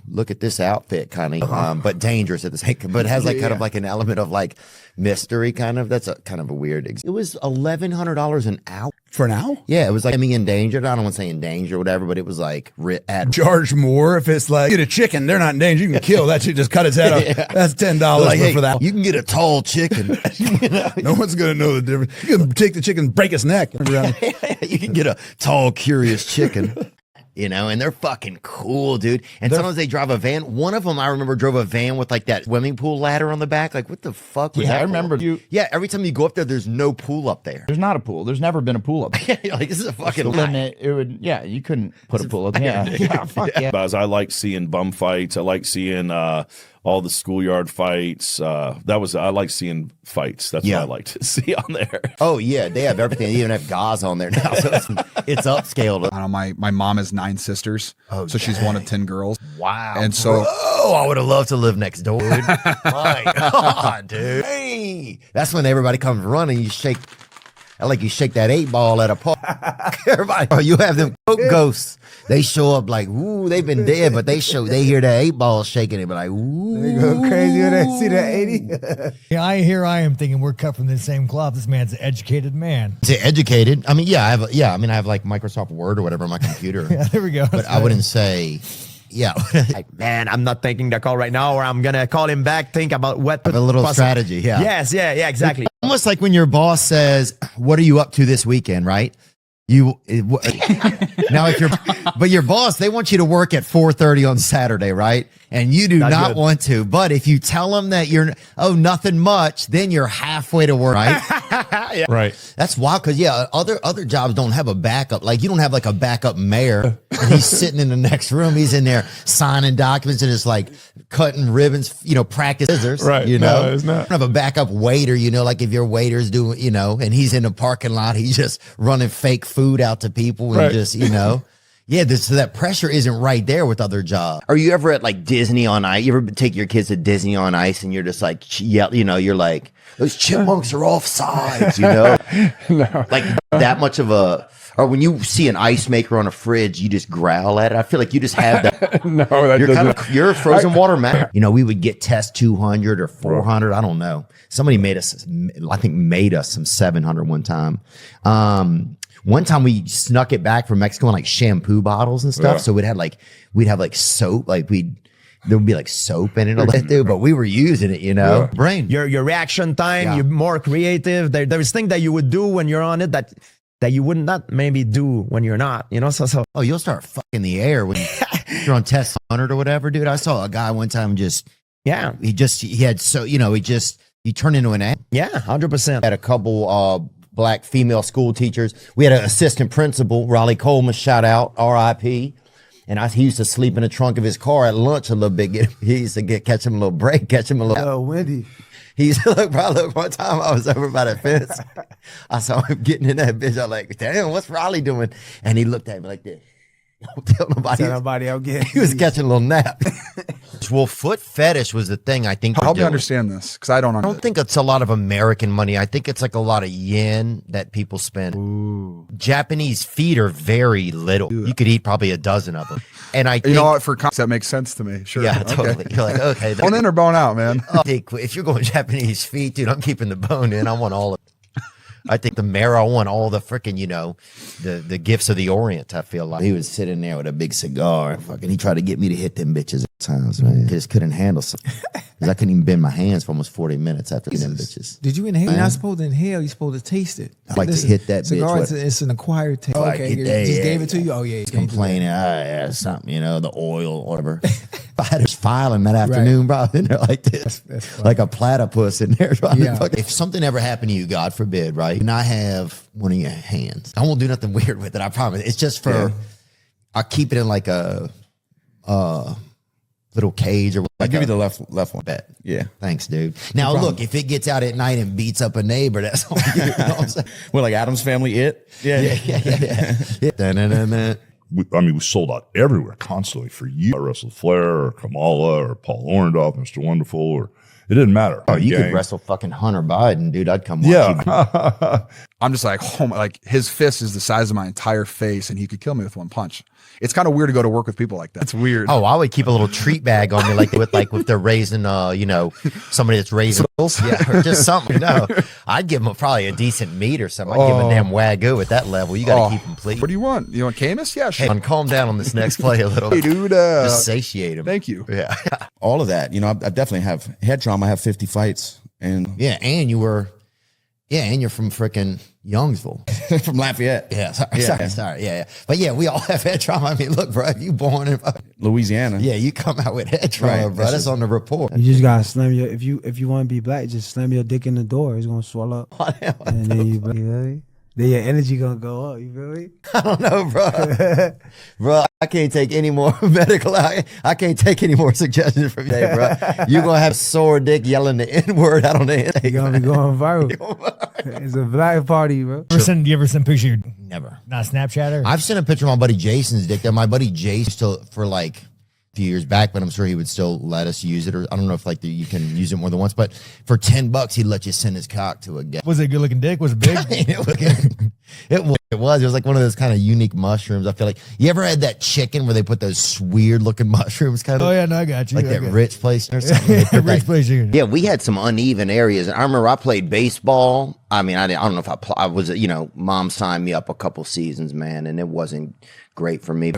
look at this outfit kind of, but dangerous at the same time. But it has like kind of like an element of like mystery kind of. That's a kind of a weird. It was $1,100 an hour. For an hour? Yeah, it was like endangered. I don't want to say endangered or whatever, but it was like charge more if it's like get a chicken. They're not endangered. You can kill that shit. Just cut its head off. That's $10 like, for that. You can get a tall chicken. No one's gonna know the difference. You can take the chicken, break its neck. You can get a tall, curious chicken. And they're fucking cool, dude. And sometimes they drive a van. One of them, I remember, drove a van with like that swimming pool ladder on the back. Like, what the fuck was that? I remember you. Yeah, every time you go up there, there's no pool up there. There's not a pool. There's never been a pool up there. Like, this is a fucking limit. It would, you couldn't put a pool up there. Yeah, fuck yeah. But I like seeing bum fights. I like seeing all the schoolyard fights. I like seeing fights. That's what I like to see on there. Oh yeah, they have everything. They even have gauze on there now, so it's upscaled. I don't know, my mom has 9 sisters, so she's one of 10 girls. Wow. And so, I would have loved to live next door. Dude. My God, dude. Hey, that's when everybody comes running. You shake that 8-ball at a park. Everybody, you have them coke ghosts. They show up like, ooh, they've been dead, but they hear that 8-ball shaking it, but like, ooh. They go crazy when they see that 80. Yeah, I am thinking we're cut from the same cloth. This man's an educated man. Is it educated? I mean, I have like Microsoft Word or whatever on my computer. Yeah, there we go. But I wouldn't say, like, man, I'm not taking the call right now, or I'm gonna call him back. Think about what a little strategy. Yeah. Yes. Yeah. Exactly. Almost like when your boss says, "What are you up to this weekend?" Right? Now, but your boss, they want you to work at 4:30 on Saturday, right? And you do not want to. But if you tell them that nothing much, then you're halfway to work, right? Yeah. Right. That's wild because other jobs don't have a backup. Like you don't have like a backup mayor. And he's sitting in the next room. He's in there signing documents and it's like cutting ribbons. Practice scissors. Right. No, it's not. You don't have a backup waiter. Like if your waiter's doing, and he's in the parking lot, he's just running fake food out to people and just, Yeah, so that pressure isn't right there with other jobs. Are you ever at like Disney on Ice? You ever take your kids to Disney on Ice and you're just like, you're like, those chipmunks are off sides, No. Like that much of a, or when you see an ice maker on a fridge, you just growl at it. I feel like you just have that. No, that doesn't. You're a frozen water man. We would get test 200 or 400. I don't know. Somebody made us some 700 one time. One time we snuck it back from Mexico in like shampoo bottles and stuff. Yeah. So we'd have like soap, there would be like soap in it, but we were using it, Yeah. Brain. Your reaction time, you're more creative. There's things that you would do when you're on it that you would not maybe do when you're not, so. Oh, you'll start fucking the air when you're on test 100 or whatever, dude. I saw a guy one time he turned into an ass. Yeah, 100%. Had a couple, black female school teachers. We had an assistant principal, Raleigh Coleman, shout out, R.I.P. And he used to sleep in the trunk of his car at lunch a little bit. He used to catch him a little break, Oh, Wendy. He used to look, one time I was over by the fence. I saw him getting in that bitch. I was like, damn, what's Raleigh doing? And he looked at me like this. Don't tell nobody. Tell nobody I'll get. He was catching a little nap. Well, foot fetish was the thing I think. Help me understand this, because I don't understand. I don't think it's a lot of American money. I think it's like a lot of yen that people spend. Ooh. Japanese feet are very little. You could eat probably a dozen of them. And I think, you know what, for context, that makes sense to me. Sure. Yeah, totally. You're like, okay. Bone in or bone out, man? If you're going Japanese feet, dude, I'm keeping the bone in. I want all of it. I think the marrow, I want all the freaking, the gifts of the Orient, I feel like. He was sitting there with a big cigar and fucking, he tried to get me to hit them bitches at times, man. I just couldn't handle something. Because I couldn't even bend my hands for almost 40 minutes after hitting them bitches. Did you inhale? You're not supposed to inhale, you're supposed to taste it. I like to hit that cigar, bitch. It's an acquired taste. Like Okay, just gave it to you? Oh, yeah. Complaining, something, the oil or whatever. I had his filing that afternoon, bro, in there like this. That's like a platypus in there. If something ever happened to you, God forbid, right? And I have one of your hands. I won't do nothing weird with it, I promise. It's just for, I'll keep it in like a little cage or like I'll give you the left one. Bet. Yeah. Thanks, dude. Now, look, if it gets out at night and beats up a neighbor, that's on you. You know what I'm saying? Well, like Adam's Family, it? Yeah. We sold out everywhere constantly for years. I wrestled Flair or Kamala or Paul Orndorff, Mr. Wonderful, or it didn't matter. Oh, you could wrestle fucking Hunter Biden, dude. I'd come watch you. I'm just like, oh my, like his fist is the size of my entire face and he could kill me with one punch. It's kind of weird to go to work with people like that. It's weird. Oh, I would keep a little treat bag on me, like if they're raising, somebody that's raising, or just something. I'd give them probably a decent meat or something. I'd give them a damn Wagyu at that level. You got to keep them pleased. What do you want? You want Camus? Yeah, sure. Hey, calm down on this next play a little. Hey, dude. Just satiate him. Thank you. Yeah. All of that. I definitely have head trauma. I have 50 fights. And and you're from frickin' Youngsville. From Lafayette. Yeah, sorry. Yeah. But yeah, we all have head trauma. I mean, look, bro, if you born in Louisiana. Yeah, you come out with head trauma, bro. That's on the report. You just gotta slam your if you want to be black, just slam your dick in the door. It's gonna swell up. And then you feel me? Then your energy gonna go up. You feel me? I don't know, bro. Bro, I can't take any more medical. I can't take any more suggestions from you, bro. You're gonna have sore dick yelling the N-word out on the internet. You're gonna be going viral. It's a black party, bro. You ever send a picture? Never. Not Snapchat or? I've sent a picture of my buddy Jason's dick. That my buddy Jason still for like a few years back, but I'm sure he would still let us use it. Or I don't know if you can use it more than once, but for $10, he'd let you send his cock to a guy. Was it a good looking dick? Was it big? It was. It was like one of those kind of unique mushrooms. I feel like you ever had that chicken where they put those weird looking mushrooms kind of? Oh yeah, no, I got you. Like that rich place or something. Rich place. Yeah, we had some uneven areas. I remember I played baseball. I mean, I don't know if I was, mom signed me up a couple seasons, man, and it wasn't great for me.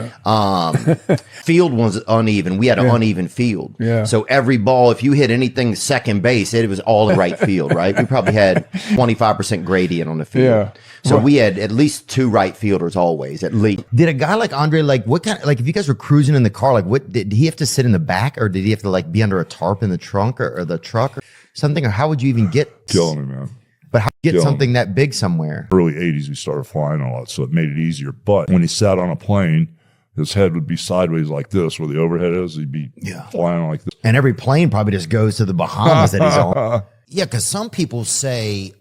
Field was uneven. We had an uneven field. Yeah. So every ball, if you hit anything second base, it was all in right field, right? We probably had 25% gradient on the field. Yeah. So we had at least 2 right fielders always, at least. Did a guy like Andre, what kind of, if you guys were cruising in the car, what did he have to sit in the back, or did he have to be under a tarp in the trunk or the truck or something? Or how would you even get? Killing me, man. But how do you get something that big somewhere? Early 80s, we started flying a lot, so it made it easier. But when he sat on a plane, his head would be sideways like this, where the overhead is. He'd be flying like this. And every plane probably just goes to the Bahamas that he's on. Yeah, because some people say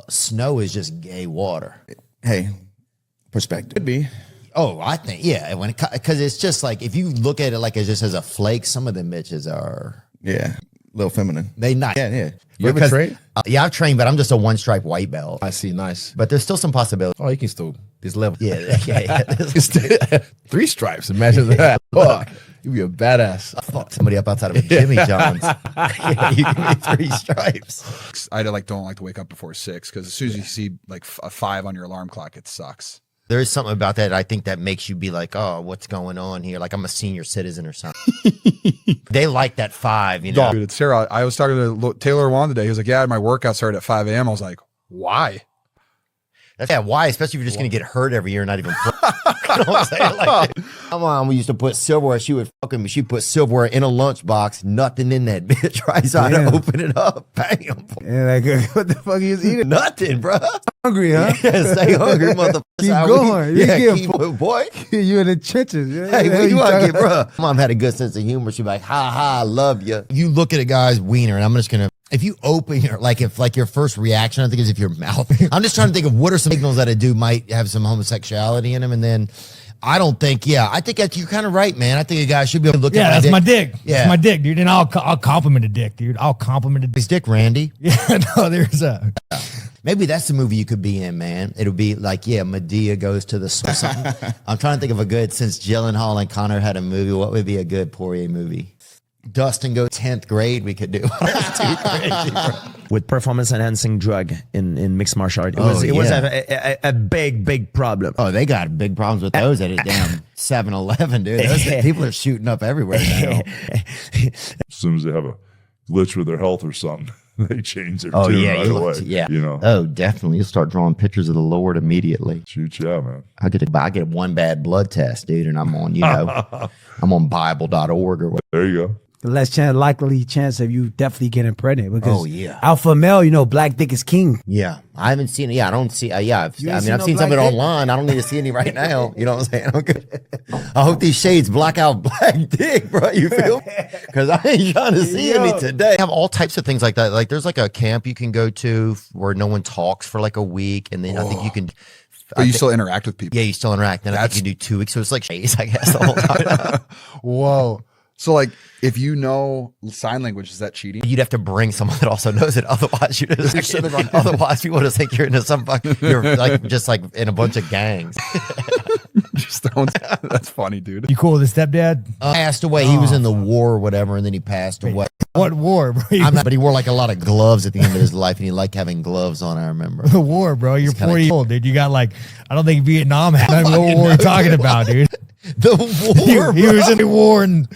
snow is just gay water. Hey, perspective. Could be. Oh, I think, because it's just like, if you look at it like it's just as a flake, some of them bitches are. Yeah, a little feminine. They not. Yeah. You ever train? Yeah, I've trained, but I'm just a 1-stripe white belt. I see, nice. But there's still some possibility. Oh, you can still this level. Yeah. 3 stripes. Imagine that. Oh, you'd be a badass. I fucked somebody up outside of a Jimmy John's. You give me 3 stripes. I don't like to wake up before 6 because as soon as you see like a 5 on your alarm clock, it sucks. There is something about that I think that makes you be like, oh, what's going on here? Like I'm a senior citizen or something. They like that 5, Dude, it's Sarah. I was talking to Taylor Wan today. He was like, yeah, my workout started at 5 a.m. I was like, why? Why? Especially if you're just going to get hurt every year and not even play. You know what I'm saying? Like, my mom used to put silverware. She put silverware in a lunchbox, nothing in that bitch, right? So I had to open it up, bam. And what the fuck you was eating? Nothing, bro. Hungry, huh? Yeah, stay hungry, motherfucker. Keep going. Boy. You in the trenches. Hey, what you want to get, bro? Mom had a good sense of humor. She'd be like, ha, ha, I love you. You look at a guy's wiener, and I'm just going to, if you open your, if your first reaction, I think, is if your mouth, I'm just trying to think of what are some signals that a dude might have some homosexuality in him. And then I don't think. Yeah, I think that you're kind of right, man. I think a guy should be able to look. Yeah, at that's my dick. Yeah, that's my dick, dude. And I'll compliment a dick, dude. I'll compliment a dick. His dick, Randy. Yeah, no, there's a. Maybe that's the movie you could be in, man. It'll be like, Medea goes to the or something. I'm trying to think of a good, since Gyllenhaal and Connor had a movie, what would be a good Poirier movie? Dustin goes 10th grade, we could do. With performance enhancing drug in mixed martial art. It was a big problem. Oh, they got big problems with those at a damn 7-Eleven, dude. People are shooting up everywhere now. As soon as they have a glitch with their health or something, they change their tune right away. Yeah. You know. Oh, definitely. You'll start drawing pictures of the Lord immediately. Shoot, yeah, man. I get one bad blood test, dude, and I'm on, I'm on Bible.org or whatever. There you go. The less likely chance of you definitely getting pregnant because yeah. alpha male, black dick is king. Yeah, I haven't seen it. Yeah, I don't see. I've seen no some of it black online. I don't need to see any right now. You know what I'm saying? Okay. I hope these shades block out black dick, bro. You feel me? Because I ain't trying to see any today. I have all types of things like that. Like there's like a camp you can go to where no one talks for like a week, and then I think you can. But you still interact with people. Yeah, you still interact. And I think you do 2 weeks, so it's like shades, I guess, the whole time. Whoa. So like, if you know sign language, is that cheating? You'd have to bring someone that also knows it. Otherwise, otherwise people just think you're into some you're like just like in a bunch of gangs. That's funny, dude. You cool with his stepdad? Passed away. He was in the war or whatever, and then he passed away. What war, bro? But he wore like a lot of gloves at the end of his life, and he liked having gloves on. I remember the war, bro. You're 40 years old, dude. You got like, I don't think Vietnam had. What war are you talking about, dude? The war. He was in the war in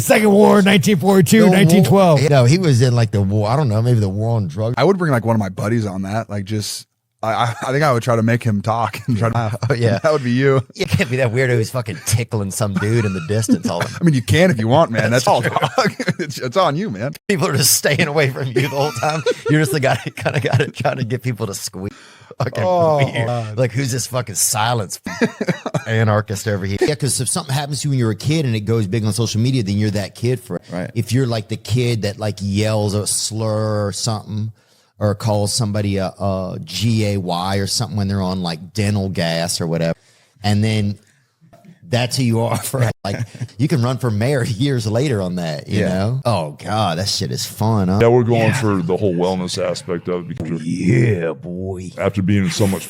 Second War, 1942, 1912. No, he was in like the war. I don't know, maybe the war on drugs. I would bring like one of my buddies on that. Like just, I think I would try to make him talk and try to. Oh yeah, that would be you. You can't be that weirdo who's fucking tickling some dude in the distance. I mean, you can if you want, man. That's all. It's on you, man. People are just staying away from you the whole time. You're just the guy that kind of got to try to get people to squeak. Fucking weird. Like, who's this fucking silence anarchist over here? Yeah, because if something happens to you when you're a kid and it goes big on social media, then you're that kid for it. Right. If you're like the kid that like yells a slur or something, or calls somebody a GAY or something when they're on like dental gas or whatever, and then that's who you are for like, you can run for mayor years later on that, you know? Oh God, that shit is fun, huh? Yeah, we're going for the whole wellness aspect of it. Because yeah, boy. After being in so much,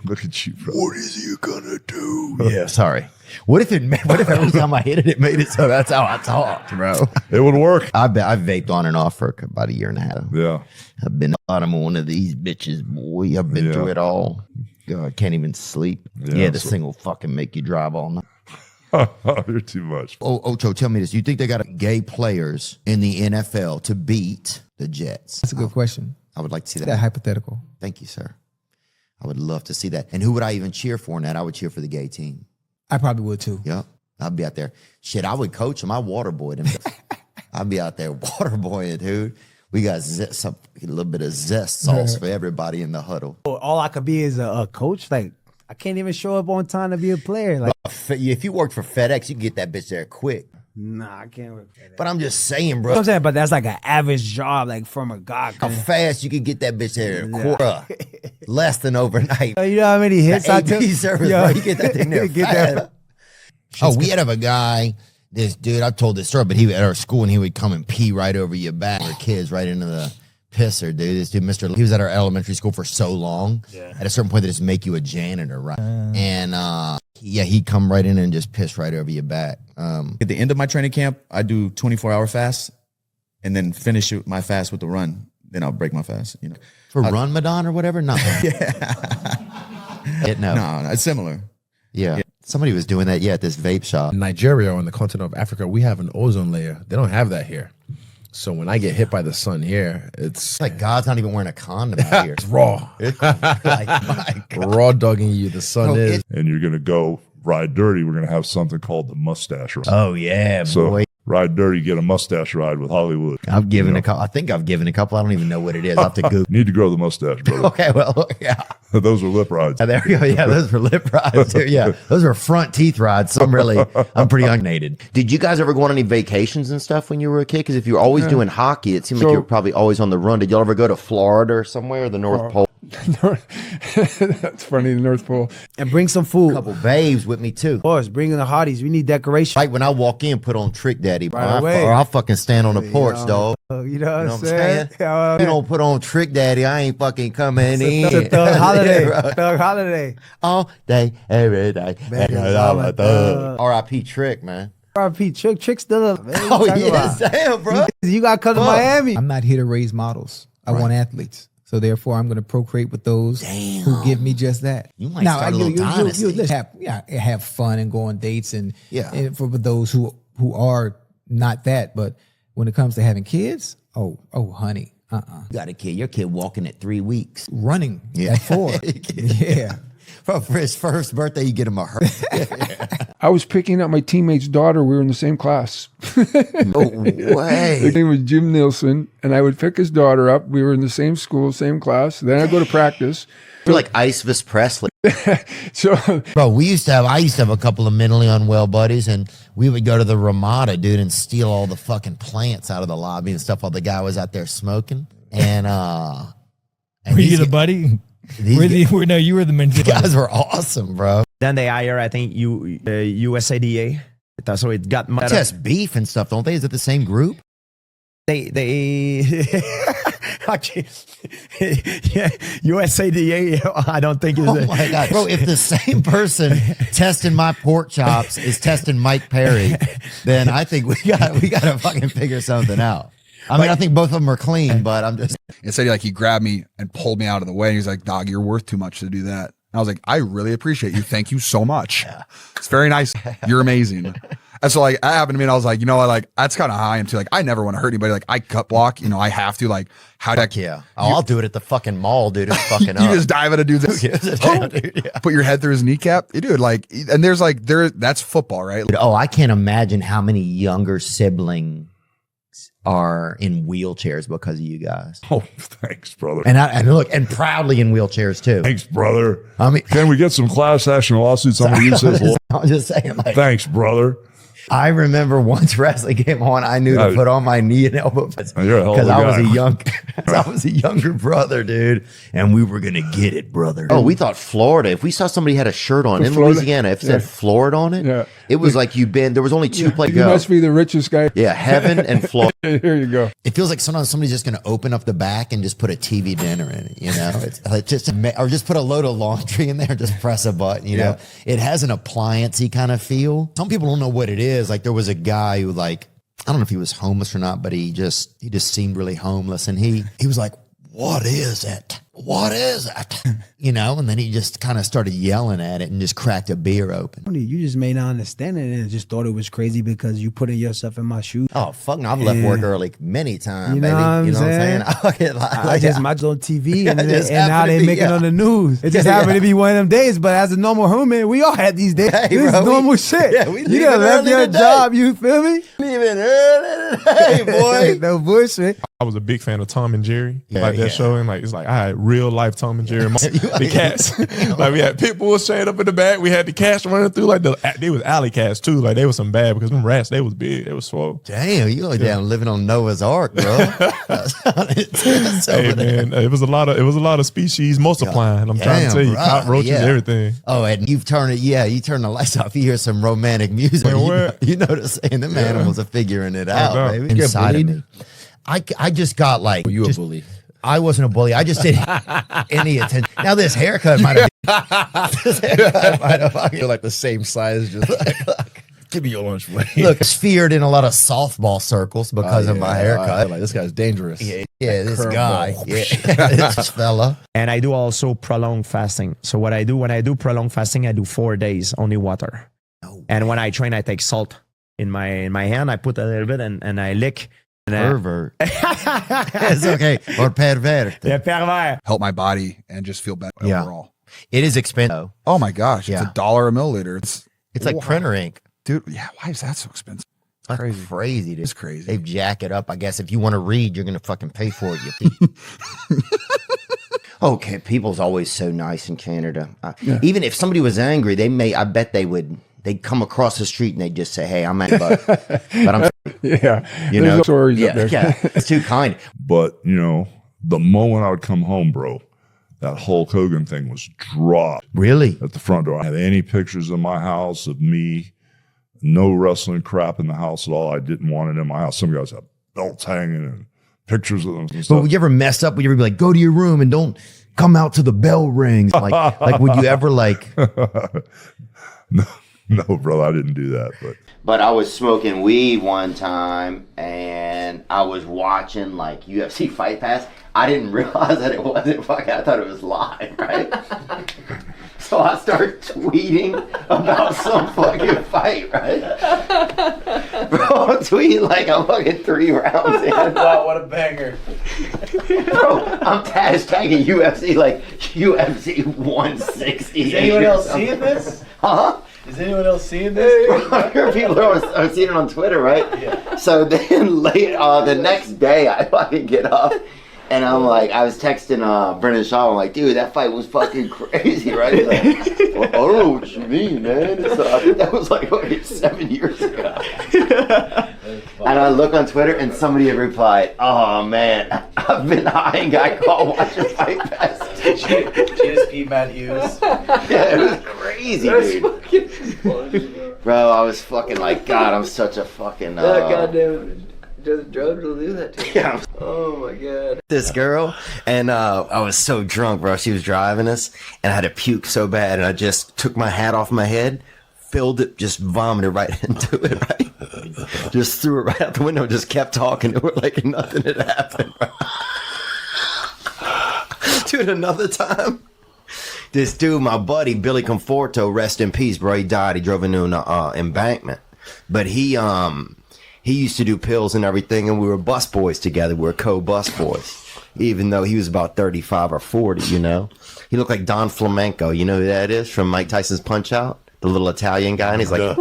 look at you, bro. What is he gonna do? Yeah, sorry. What if every time I hit it, it made it so that's how I talked, bro? It would work. I've vaped on and off for about a year and a half. Yeah. I've been bottom of one of these bitches, boy. I've been through it all. God, I can't even sleep. Yeah, this thing will fucking make you drive all night. You're too much. Oh, Ocho, tell me this. You think they got gay players in the NFL to beat the Jets? That's a good question. I would like to see that. That hypothetical. Thank you, sir. I would love to see that. And who would I even cheer for in that? I would cheer for the gay team. I probably would too. Yep. I'd be out there. Shit, I would coach them. I waterboy them. I'd be out there waterboying, dude. We got a little bit of zest sauce for everybody in the huddle. All I could be is a coach. Like, I can't even show up on time to be a player. Like, if you worked for FedEx, you can get that bitch there quick. Nah, I can't work for FedEx. But I'm just saying, bro. I'm saying, but that's like an average job, like from a guy. How fast you can get that bitch there? Less than overnight. You know how many hits I took? Service, bro. You get that thing there fast. Oh, we had a guy, this dude, I've told this story, but he at our school and he would come and pee right over your back. Our kids right into the pisser, dude. This dude, he was at our elementary school for so long. Yeah. At a certain point, they just make you a janitor, right? And he'd come right in and just piss right over your back. At the end of my training camp, I do 24-hour fast, and then finish my fast with the run. Then I'll break my fast. You know, for Ramadan or whatever. No, no, it's similar. Yeah. Somebody was doing that, at this vape shop. In Nigeria, on the continent of Africa, we have an ozone layer. They don't have that here. So when I get hit by the sun here, it's like God's not even wearing a condom out here. It's raw. Raw dogging you. The sun is. And you're going to go ride dirty. We're going to have something called the mustache run. Oh, yeah, boy. ride dirty, get a mustache ride with Hollywood. I've given a couple. I think I've given a couple. I don't even know what it is. I'll have to Google. Need to grow the mustache, brother. Okay, well, yeah. Those were lip rides. There we go. Yeah, those were lip rides too. Yeah, those were front teeth rides. So I'm pretty unnated. Did you guys ever go on any vacations and stuff when you were a kid? Because if you were always doing hockey, it seemed like you were probably always on the run. Did y'all ever go to Florida or somewhere, or the North Pole? That's funny, the North Pole. And bring some food. A couple babes with me too. Of course, bring in the hotties. We need decoration. Right when I walk in, put on Trick Daddy, bro. Right away. Or I'll fucking stand on the porch, dog. You know what I'm saying? You don't put on Trick Daddy, I ain't fucking coming in. It's a thug holiday. Thug holiday. All day, every day. R.I.P. Trick, man. R.I.P. Trick. Trick's still up. Man. Oh, yes, damn, bro. You got to come to Miami. I'm not here to raise models. I want athletes. So therefore, I'm going to procreate with those who give me just that. You might start a little dynasty. Let's have fun and go on dates and for those who are not that. But when it comes to having kids, oh, honey, You got a kid. Your kid walking at 3 weeks, running at 4. Yeah. For his first birthday, you get him a hurt. I was picking up my teammate's daughter. We were in the same class. No way. His name was Jim Nielsen, and I would pick his daughter up. We were in the same school, same class. Then I'd go to practice. You're like Icevis Presley. So, bro, I used to have a couple of mentally unwell buddies, and we would go to the Ramada, dude, and steal all the fucking plants out of the lobby and stuff while the guy was out there smoking. And were you the buddy? You were the mentor. Guys were awesome, bro. Then they hire, I think, USADA. So it got much. Test beef and stuff, don't they? Is it the same group? They yeah, USADA. I don't think. Oh my god, bro! If the same person testing my pork chops is testing Mike Perry, then I think we got to fucking figure something out. I mean, I think both of them are clean, but I'm just. Instead, he grabbed me and pulled me out of the way. And he's like, "Dog, you're worth too much to do that." And I was like, "I really appreciate you. Thank you so much. It's very nice. You're amazing." And so that happened to me, and I was like, you know what, that's kind of how I am too. I never want to hurt anybody. I cut block, I have to. I'll do it at the fucking mall, dude. It's fucking you just dive at a dude's put your head through his kneecap, dude. And there's that's football, right? Oh, I can't imagine how many younger siblings are in wheelchairs because of you guys. Oh, thanks, brother. And proudly in wheelchairs too. Thanks, brother. I mean, can we get some class action lawsuits on the use of this? I'm just saying, thanks, brother. I remember once wrestling came on, I knew to put on my knee and elbow pads because I was a younger brother, dude, and we were gonna get it, brother. Oh, we thought Florida. If we saw somebody had a shirt on in Louisiana, if it said Florida on it, it was like you'd been. There was only two places. You must be the richest guy. Yeah, heaven and Florida. Here you go. It feels like sometimes somebody's just gonna open up the back and just put a TV dinner in it. It's or just put a load of laundry in there, and just press a button. It has an appliancey kind of feel. Some people don't know what it is. Like there was a guy who I don't know if he was homeless or not, but he just seemed really homeless. And he was like, "What is it? What is it?" And then he just kind of started yelling at it and just cracked a beer open. You just may not understand it and just thought it was crazy because you putting yourself in my shoes. Oh, fuck no. I've left work early many times, you know baby. What I'm saying? I just watched on TV and now they make it on the news. It just happened to be one of them days, but as a normal human, we all had these days. This is normal shit. Yeah, we you done left your job, you feel me? Leaving early today, boy. No bullshit. I was a big fan of Tom and Jerry, that show, and it's like I had real life Tom and Jerry. The cats, we had pit bulls chained up in the back. We had the cats running through they was alley cats too. They was some bad because them rats they was big, they was swole. Damn, you go down living on Noah's Ark, bro. Hey man, it was a lot of species multiplying. I'm trying to tell you, cockroaches, everything. Oh, and you turn the lights off. You hear some romantic music. You know what I'm saying? Them animals are figuring it out, baby. Inside of me. I just got were you a bully? I wasn't a bully. I just didn't any attention. Now this haircut might have You're like the same size. Just give me your lunch, buddy. Look, feared in a lot of softball circles because of my haircut. This guy's dangerous. Yeah, this guy. This fella. And I do also prolonged fasting. So what I do when I do prolonged fasting, I do 4 days only water. And when I train, I take salt in my hand. I put a little bit and I lick. Pervert. It's okay. Or pervert. Yeah, pervert. Help my body and just feel better overall. It is expensive. Oh my gosh. It's $1 a milliliter. It's like printer ink. Dude, yeah, why is that so expensive? That's crazy, dude. It's crazy. They jack it up. I guess if you want to read, you're going to fucking pay for it, you thief. Okay, people's always so nice in Canada. Even if somebody was angry, I bet they'd come across the street and they'd just say, hey, I'm angry, but I'm yeah. You know, stories up there. Yeah, it's too kind. But, you know, the moment I would come home, bro, that Hulk Hogan thing was dropped. Really? At the front door. I didn't have any pictures in my house of me. No wrestling crap in the house at all. I didn't want it in my house. Some guys have belts hanging and pictures of them and But stuff. would you ever mess up? Would you ever be like, go to your room and don't come out till the bell rings? Like would you ever like? No, bro, I didn't do that. But I was smoking weed one time and I was watching like UFC Fight Pass. I didn't realize that it wasn't fucking. I thought it was live, right? So I start tweeting about some fucking fight, right? Bro, I'm tweeting like I'm fucking 3 rounds in. Wow, what a banger. Bro, I'm hashtagging UFC like UFC 160. Is anyone else seeing this? Huh? Is anyone else seeing this? I'm sure people are seeing it on Twitter, right? Yeah. So then the next day I fucking get up and I'm like, I was texting Brendan Shaw. I'm like, dude, that fight was fucking crazy, right? He's like, well, I don't know what you mean, man. So I think that was like 7 years ago. And I look on Twitter and somebody had replied, oh man, I've been high and got caught watching Fight Pass. GSP Matt Hughes. Yeah, it was crazy, dude. Bro, I was fucking like, God, I'm such a fucking. Goddamn. Drugs will do that to you. Yeah. Oh my god. This girl, and I was so drunk, bro. She was driving us, and I had to puke so bad, and I just took my hat off my head, filled it, just vomited right into it, right? Just threw it right out the window, and just kept talking to her like nothing had happened. Dude, another time, this dude, my buddy Billy Conforto, rest in peace, bro. He died. He drove into an embankment, but he used to do pills and everything, and we were bus boys together. We were co-bus boys, even though he was about 35 or 40, you know? He looked like Don Flamenco. You know who that is from Mike Tyson's Punch-Out? The little Italian guy, and he's like...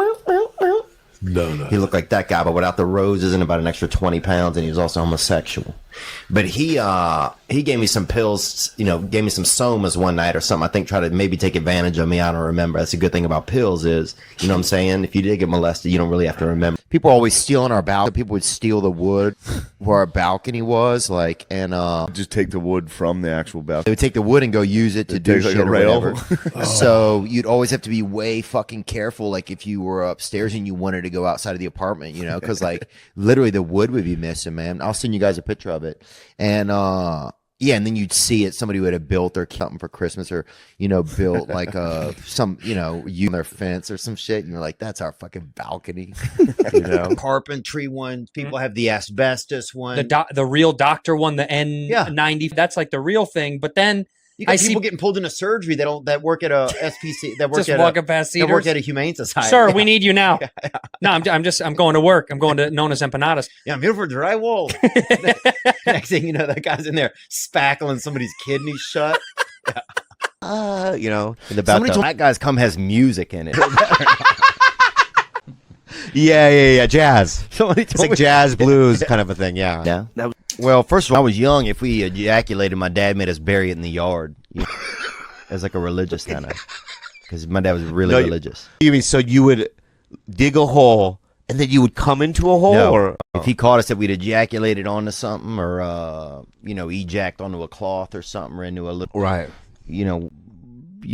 No. He looked like that guy, but without the roses and about an extra 20 pounds, and he was also homosexual. But he gave me some pills, you know, gave me some somas one night or something. I think tried to maybe take advantage of me. I don't remember. That's a good thing about pills is, you know what I'm saying? If you did get molested, you don't really have to remember. People are always stealing our balcony. People would steal the wood where our balcony was, like, and just take the wood from the actual balcony. they would take the wood and go use it to do like shit a or rail. whatever. So you'd always have to be way fucking careful, like if you were upstairs and you wanted to go outside of the apartment, you know, because like literally the wood would be missing, man. I'll send you guys a picture of it. And yeah, and then you'd see it. Somebody would have built or something for Christmas, or you know, built like some, you know, you their fence or some shit. And you're like, that's our fucking balcony. You know, carpentry one. People have the asbestos one. The real doctor one, the N90. That's like the real thing. But then you got people getting pulled into surgery that work at a SPC that work just at walking past that work Cedars. at a humane society. Sir, we need you now. No, I'm going to work. I'm going to known as empanadas. Yeah, I'm here for drywall. Next thing you know, that guy's in there spackling somebody's kidneys shut. You know, somebody told that guy's cum has music in it. Yeah, jazz. It's like jazz blues kind of a thing. Yeah. Well, first of all, I was young. If we ejaculated, my dad made us bury it in the yard. You know, as like a religious kind of, because my dad was really religious. You mean so you would dig a hole and then you would come into a hole? No. Or if he caught us that we'd ejaculated onto something, or you know, ejacked onto a cloth or something, or into a little you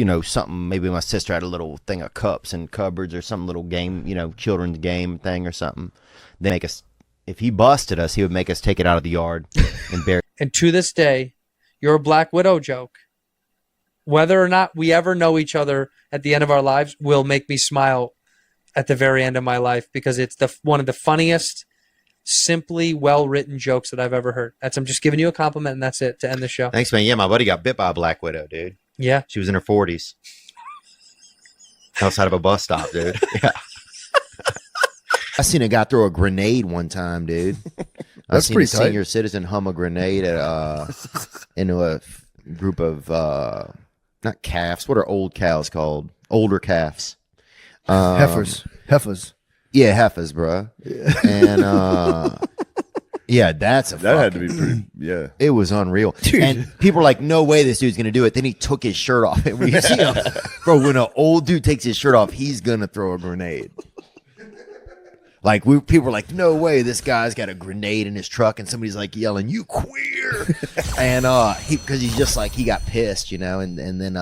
know, something. Maybe my sister had a little thing of cups and cupboards or some little game, you know, children's game thing or something. They make us. If he busted us, he would make us take it out of the yard and bury. And to this day, your Black Widow joke, whether or not we ever know each other at the end of our lives, will make me smile at the very end of my life, because it's one of the funniest, simply well-written jokes that I've ever heard. I'm just giving you a compliment, and that's it to end the show. Thanks, man. Yeah, my buddy got bit by a Black Widow, dude. Yeah. She was in her 40s. Outside of a bus stop, dude. Yeah. I seen a guy throw a grenade one time, dude. I seen a senior citizen hum a grenade at into a group of not calves. What are old cows called? Older calves. Heifers. Yeah, heifers, bro. And yeah, that had to be pretty. Yeah, it was unreal. And people were like, "No way, this dude's gonna do it." Then he took his shirt off. And we see him, bro. When an old dude takes his shirt off, he's gonna throw a grenade. Like people were like, "No way, this guy's got a grenade in his truck," and somebody's like yelling, "You queer!" And because he's just like he got pissed, and then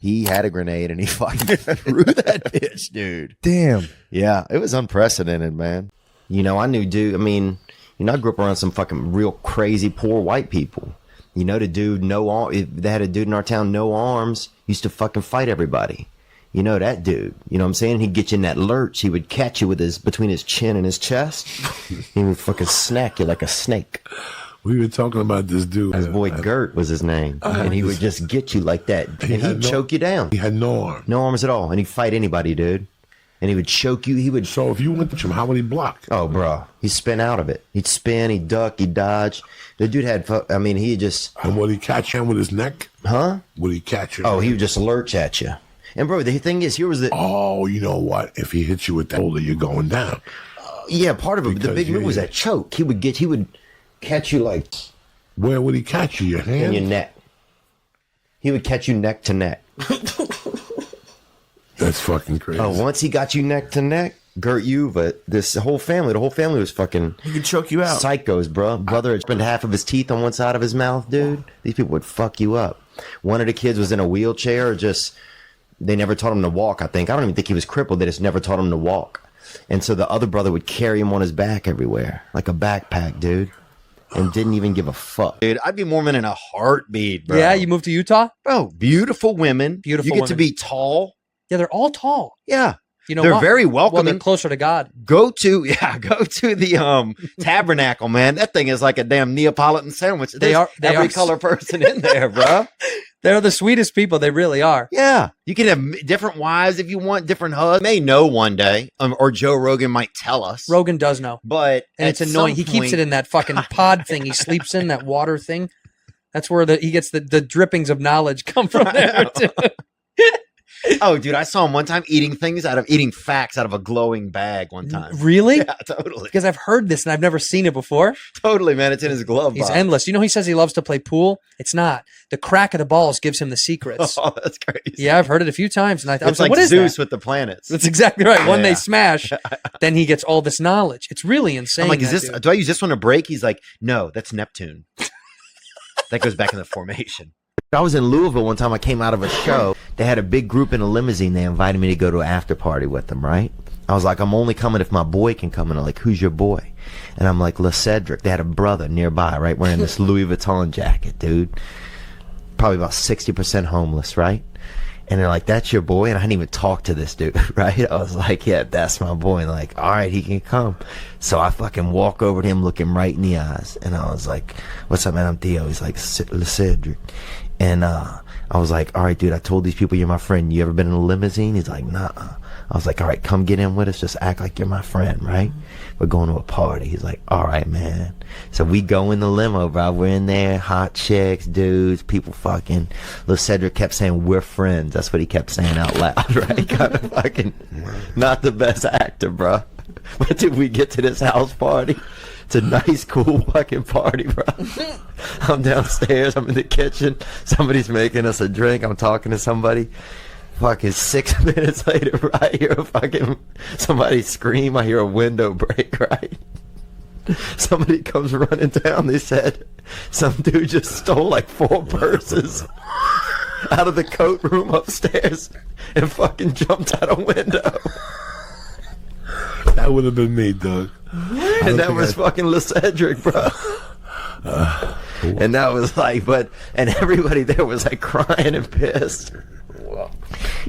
he had a grenade and he fucking threw that bitch, dude. Damn. Yeah, it was unprecedented, man. I knew dude. I mean, I grew up around some fucking real crazy poor white people. The dude if they had a dude in our town, no arms, used to fucking fight everybody. That dude, you know what I'm saying? He'd get you in that lurch. He would catch you between his chin and his chest. He would fucking snack you like a snake. We were talking about this dude. His boy Gert was his name. And he would just get you like that. And he'd choke you down. He had no arms. No arms at all. And he'd fight anybody, dude. And he would choke you. So if you went to him, how would he block? Oh, bro. He'd spin out of it. He'd spin, he'd duck, he'd dodge. The dude he just... And would he catch him with his neck? Huh? Would he catch him? Oh, he would just lurch at you. And bro, the thing is, here was the... Oh, you know what? If he hits you with that shoulder, you're going down. Yeah, part of it. The big move was that choke. He would catch you like... Where would he catch you? Your hand? In your neck. He would catch you neck to neck. That's fucking crazy. Oh, once he got you neck to neck, Gert Yuva, the whole family was fucking... He could choke you out. Psychos, bro. Brother had spent half of his teeth on one side of his mouth, dude. These people would fuck you up. One of the kids was in a wheelchair, they never taught him to walk, I think. I don't even think he was crippled. They just never taught him to walk. And so the other brother would carry him on his back everywhere, like a backpack, dude. And didn't even give a fuck. Dude, I'd be Mormon in a heartbeat, bro. Yeah, you moved to Utah? Bro, beautiful women. You get to be tall. Yeah, they're all tall. Yeah. They're what? Very welcoming. Well, they're closer to God. Go to the tabernacle, man. That thing is like a damn Neapolitan sandwich. They are every color person in there, bro. They're the sweetest people. They really are. Yeah. You can have different wives if you want, different husbands. May know one day, or Joe Rogan might tell us. Rogan does know. But and it's annoying. He keeps it in that fucking pod thing he sleeps in, that water thing. That's where he gets the drippings of knowledge come from there, too. Oh, dude, I saw him one time eating facts out of a glowing bag one time. Really? Yeah, totally. Because I've heard this and I've never seen it before. Totally, man. It's in his glove box. He's endless. He says he loves to play pool. It's not. The crack of the balls gives him the secrets. Oh, that's crazy. Yeah, I've heard it a few times. And I was like, what is Zeus that? with the planets. That's exactly right. When they smash, then he gets all this knowledge. It's really insane. I'm like, do I use this one to break? He's like, no, that's Neptune. That goes back in the formation. I was in Louisville one time. I came out of a show. They had a big group in a limousine. They invited me to go to an after party with them, right? I was like, I'm only coming if my boy can come. And they're like, who's your boy? And I'm like, LeCedric. They had a brother nearby, right? Wearing this Louis Vuitton jacket, dude. Probably about 60% homeless, right? And they're like, that's your boy? And I didn't even talk to this dude, right? I was like, yeah, that's my boy. And like, all right, he can come. So I fucking walk over to him, look him right in the eyes. And I was like, what's up, man? I'm Theo. He's like, LeCedric. And I was like, all right, dude, I told these people you're my friend. You ever been in a limousine? He's like, nah. I was like, all right, come get in with us. Just act like you're my friend, right? We're going to a party. He's like, all right, man. So we go in the limo, bro. We're in there, hot chicks, dudes, people fucking. LeCedric kept saying, we're friends. That's what he kept saying out loud, right? Kind of fucking not the best actor, bro. But did we get to this house party? It's a nice, cool fucking party, bro. I'm downstairs. I'm in the kitchen. Somebody's making us a drink. I'm talking to somebody. Fucking 6 minutes later, I hear somebody scream. I hear a window break, right? Somebody comes running down. They said some dude just stole like 4 purses out of the coat room upstairs and fucking jumped out a window. That would have been me, Doug. And that was fucking LeCedric, bro. And that was like, and everybody there was like crying and pissed.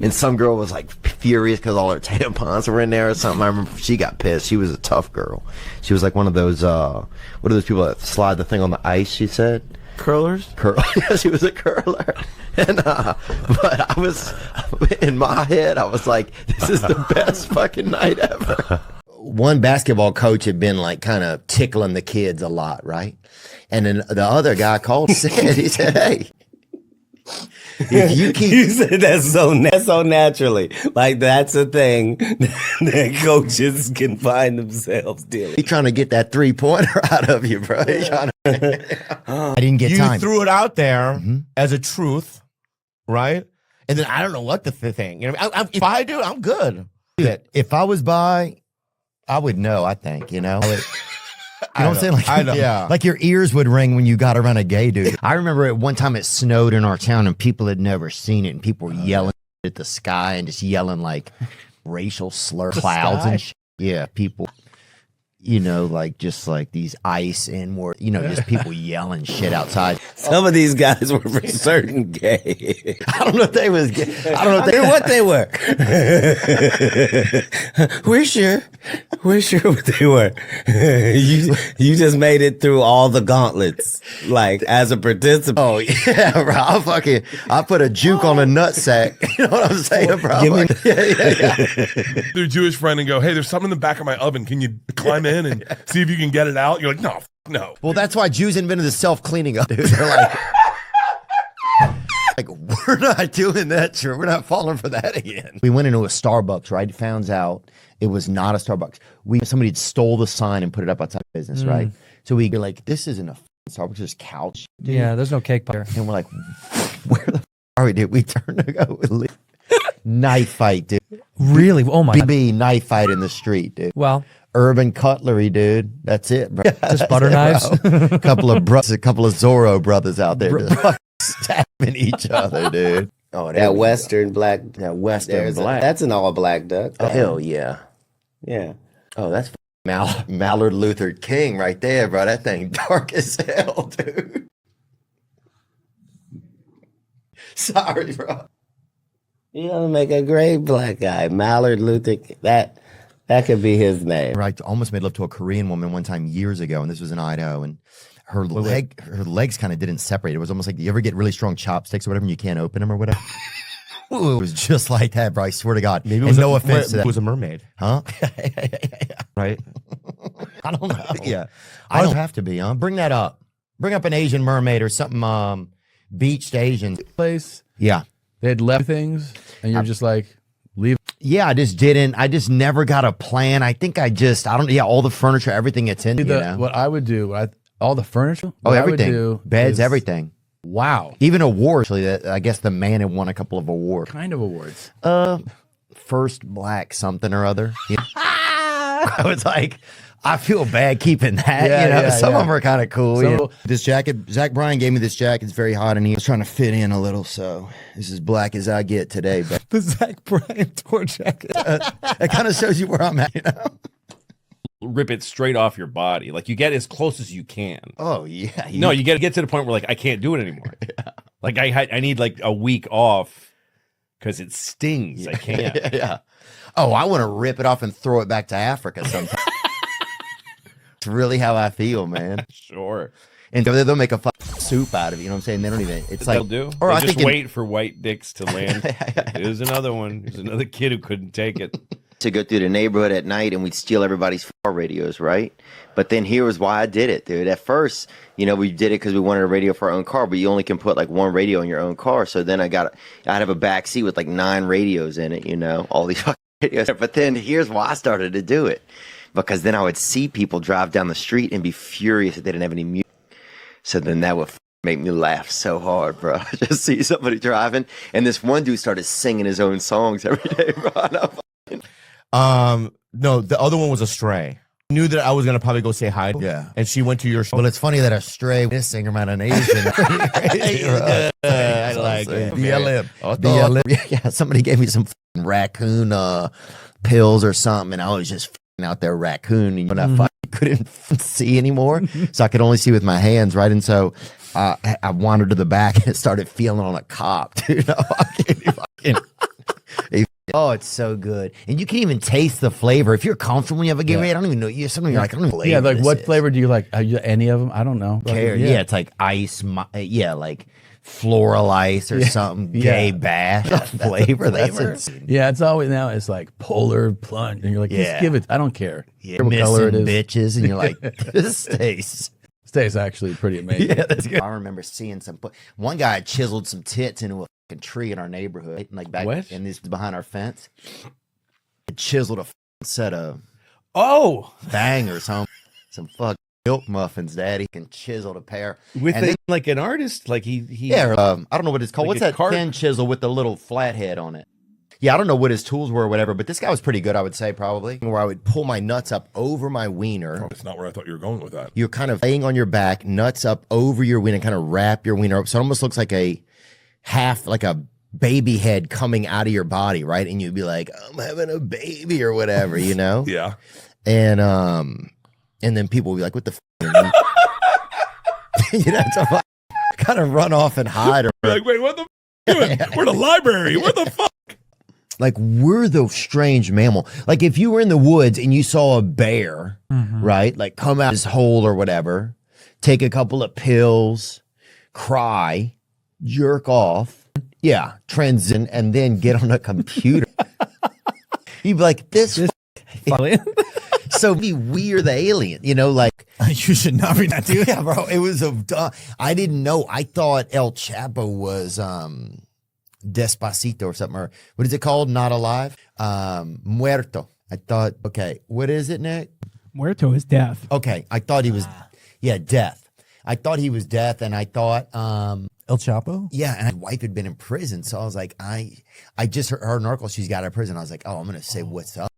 And some girl was like furious because all her tampons were in there or something. I remember she got pissed. She was a tough girl. She was like one of those, what are those people that slide the thing on the ice, she said? Curlers? Yeah, she was a curler. And, but I was, in my head, I was like, this is the best fucking night ever. One basketball coach had been like kind of tickling the kids a lot, right? And then the other guy called, he said, hey, If you keep you said that so naturally, like that's a thing that coaches can find themselves dealing. He's trying to get that 3-pointer out of you, bro. I didn't get you time. threw it out there as a truth, right? And then I don't know what the thing. You know, if I do, I'm good. If I was by, I would know. I think you know. You know what I'm saying? Like, I know. Yeah. Like your ears would ring when you got around a gay dude. I remember at one time it snowed in our town and people had never seen it, and people were yelling at the sky and just yelling like racial slur clouds and shit. Yeah, people. You know, like just like these ice and more, you know, just people yelling shit outside. Some of these guys were for certain gay. I don't know if they was gay. I don't know what they were. We're sure what they were. You just made it through all the gauntlets, like as a participant. Oh yeah, bro. I put a juke on a nutsack. You know what I'm saying, bro? To your Jewish friend and go, hey, there's something in the back of my oven. Can you climb in and see if you can get it out? You're like, no. Well, that's why Jews invented the self-cleaning up, dude. They're like, we're not doing that, sure. We're not falling for that again. We went into a Starbucks, right? Found out it was not a Starbucks. Somebody had stole the sign and put it up outside the business, right? So we go like, this isn't a Starbucks, this couch. Dude. Yeah, there's no cake there. And we're like, where the are we, dude? We turned to go with knife fight, dude. Really? Oh my BB knife fight in the street, dude. Well, Urban Cutlery, dude. That's it, bro. Just butter knives. A couple of Zorro brothers out there just stabbing each other, dude. Oh, that Western black. That Western black. That's an all black duck. Oh, hell yeah. Yeah. Oh, that's Mallard Luther King right there, bro. That thing dark as hell, dude. Sorry, bro. You're gonna make a great black guy. Mallard Luther. That could be his name. Right. Almost made love to a Korean woman one time years ago, and this was in Idaho, and her legs kind of didn't separate. It was almost like you ever get really strong chopsticks or whatever, and you can't open them or whatever. It was just like that, bro. I swear to God. Maybe it and was no offense to that. It was a mermaid. Huh? Right? I don't know. Yeah. I don't have to be, huh? Bring that up. Bring up an Asian mermaid or something beached Asian. Place. Yeah. They had left things, and you're just like, leave. Yeah, I just never got a plan. I think all the furniture, everything it's in, What I would do, all the furniture? Everything. Beds, everything. Wow. Even awards. Actually, I guess the man had won a couple of awards. What kind of awards? First black something or other. Yeah. I was like, I feel bad keeping that. Some of them are kind of cool. This jacket, Zach Bryan gave me this jacket. It's very hot, and he was trying to fit in a little. So this is as black as I get today. But the Zach Bryan tour jacket. It kind of shows you where I'm at. Rip it straight off your body. Like you get as close as you can. Oh yeah. No, you get to the point where like I can't do it anymore. Yeah. Like I need like a week off because it stings. I can't. Yeah. Oh, I want to rip it off and throw it back to Africa sometime. It's really how I feel, man. Sure. And they'll make a soup out of it. You know what I'm saying? They don't even. It's like they'll do. Or I I just think wait for white dicks to land. There's another one. There's another kid who couldn't take it. To go through the neighborhood at night and we'd steal everybody's car radios, right? But then here was why I did it, dude. At first, we did it because we wanted a radio for our own car, but you only can put like one radio in your own car. So then I'd have a back seat with like 9 radios in it, all these fucking radios. But then here's why I started to do it. Because then I would see people drive down the street and be furious that they didn't have any music. So then that would make me laugh so hard, bro. Just see somebody driving. And this one dude started singing his own songs every day, bro. No, the other one was a stray. Knew that I was gonna probably go say hi. Yeah, and she went to your show. Well, it's funny that a stray is singer man an Asian. I like it. BLM. Yeah, somebody gave me some raccoon pills or something, and I was just out there raccoon, and I couldn't see anymore, so I could only see with my hands, right? And so I wandered to the back and started feeling on a cop, dude. Oh, it's so good. And you can even taste the flavor. If you're comfortable when you have a Gatorade, I don't even know. Something you're like, I don't even know. Yeah, like what flavor do you like? Are you any of them? I don't know. Yeah, it's like ice. Like floral ice or something. Gay bash flavor. That's it. Yeah, it's always now. It's like polar plunge, and you're like, just give it. I don't care. Yeah, missing color it is. Bitches, and you're like, this tastes Stay's actually pretty amazing. Yeah, that's good. I remember seeing one guy chiseled some tits into a fucking tree in our neighborhood, like back in this behind our fence. It chiseled a set of bangers, home, some fucking milk muffins, daddy, and chiseled a pair with like an artist, like he I don't know what it's called. Like What's that thin chisel with the little flathead on it? Yeah, I don't know what his tools were or whatever, but this guy was pretty good, I would say, probably. Where I would pull my nuts up over my wiener. Oh, that's not where I thought you were going with that. You're kind of laying on your back, nuts up over your wiener, kind of wrap your wiener up. So it almost looks like a baby head coming out of your body, right? And you'd be like, I'm having a baby or whatever, you know? Yeah. And then people would be like, what the f? You'd have to kind of run off and hide. Or like, wait, what the f? Doing? We're in the library. What the fuck? Like, we're the strange mammal. Like, if you were in the woods and you saw a bear, right? Like, come out his hole or whatever, take a couple of pills, cry, jerk off, transit, and then get on a computer. You'd be like, this so we're the alien, you know, like. You should not be that dude. Yeah, bro. It was I didn't know. I thought El Chapo was Despacito or something, or what is it called? Not alive? Muerto. I thought, okay, what is it, Nick? Muerto is death. Okay, I thought he was, death. I thought he was death, and I thought El Chapo. Yeah, and my wife had been in prison, so I was like, I just heard an article she's got out of prison. I was like, oh, I'm gonna say what's up.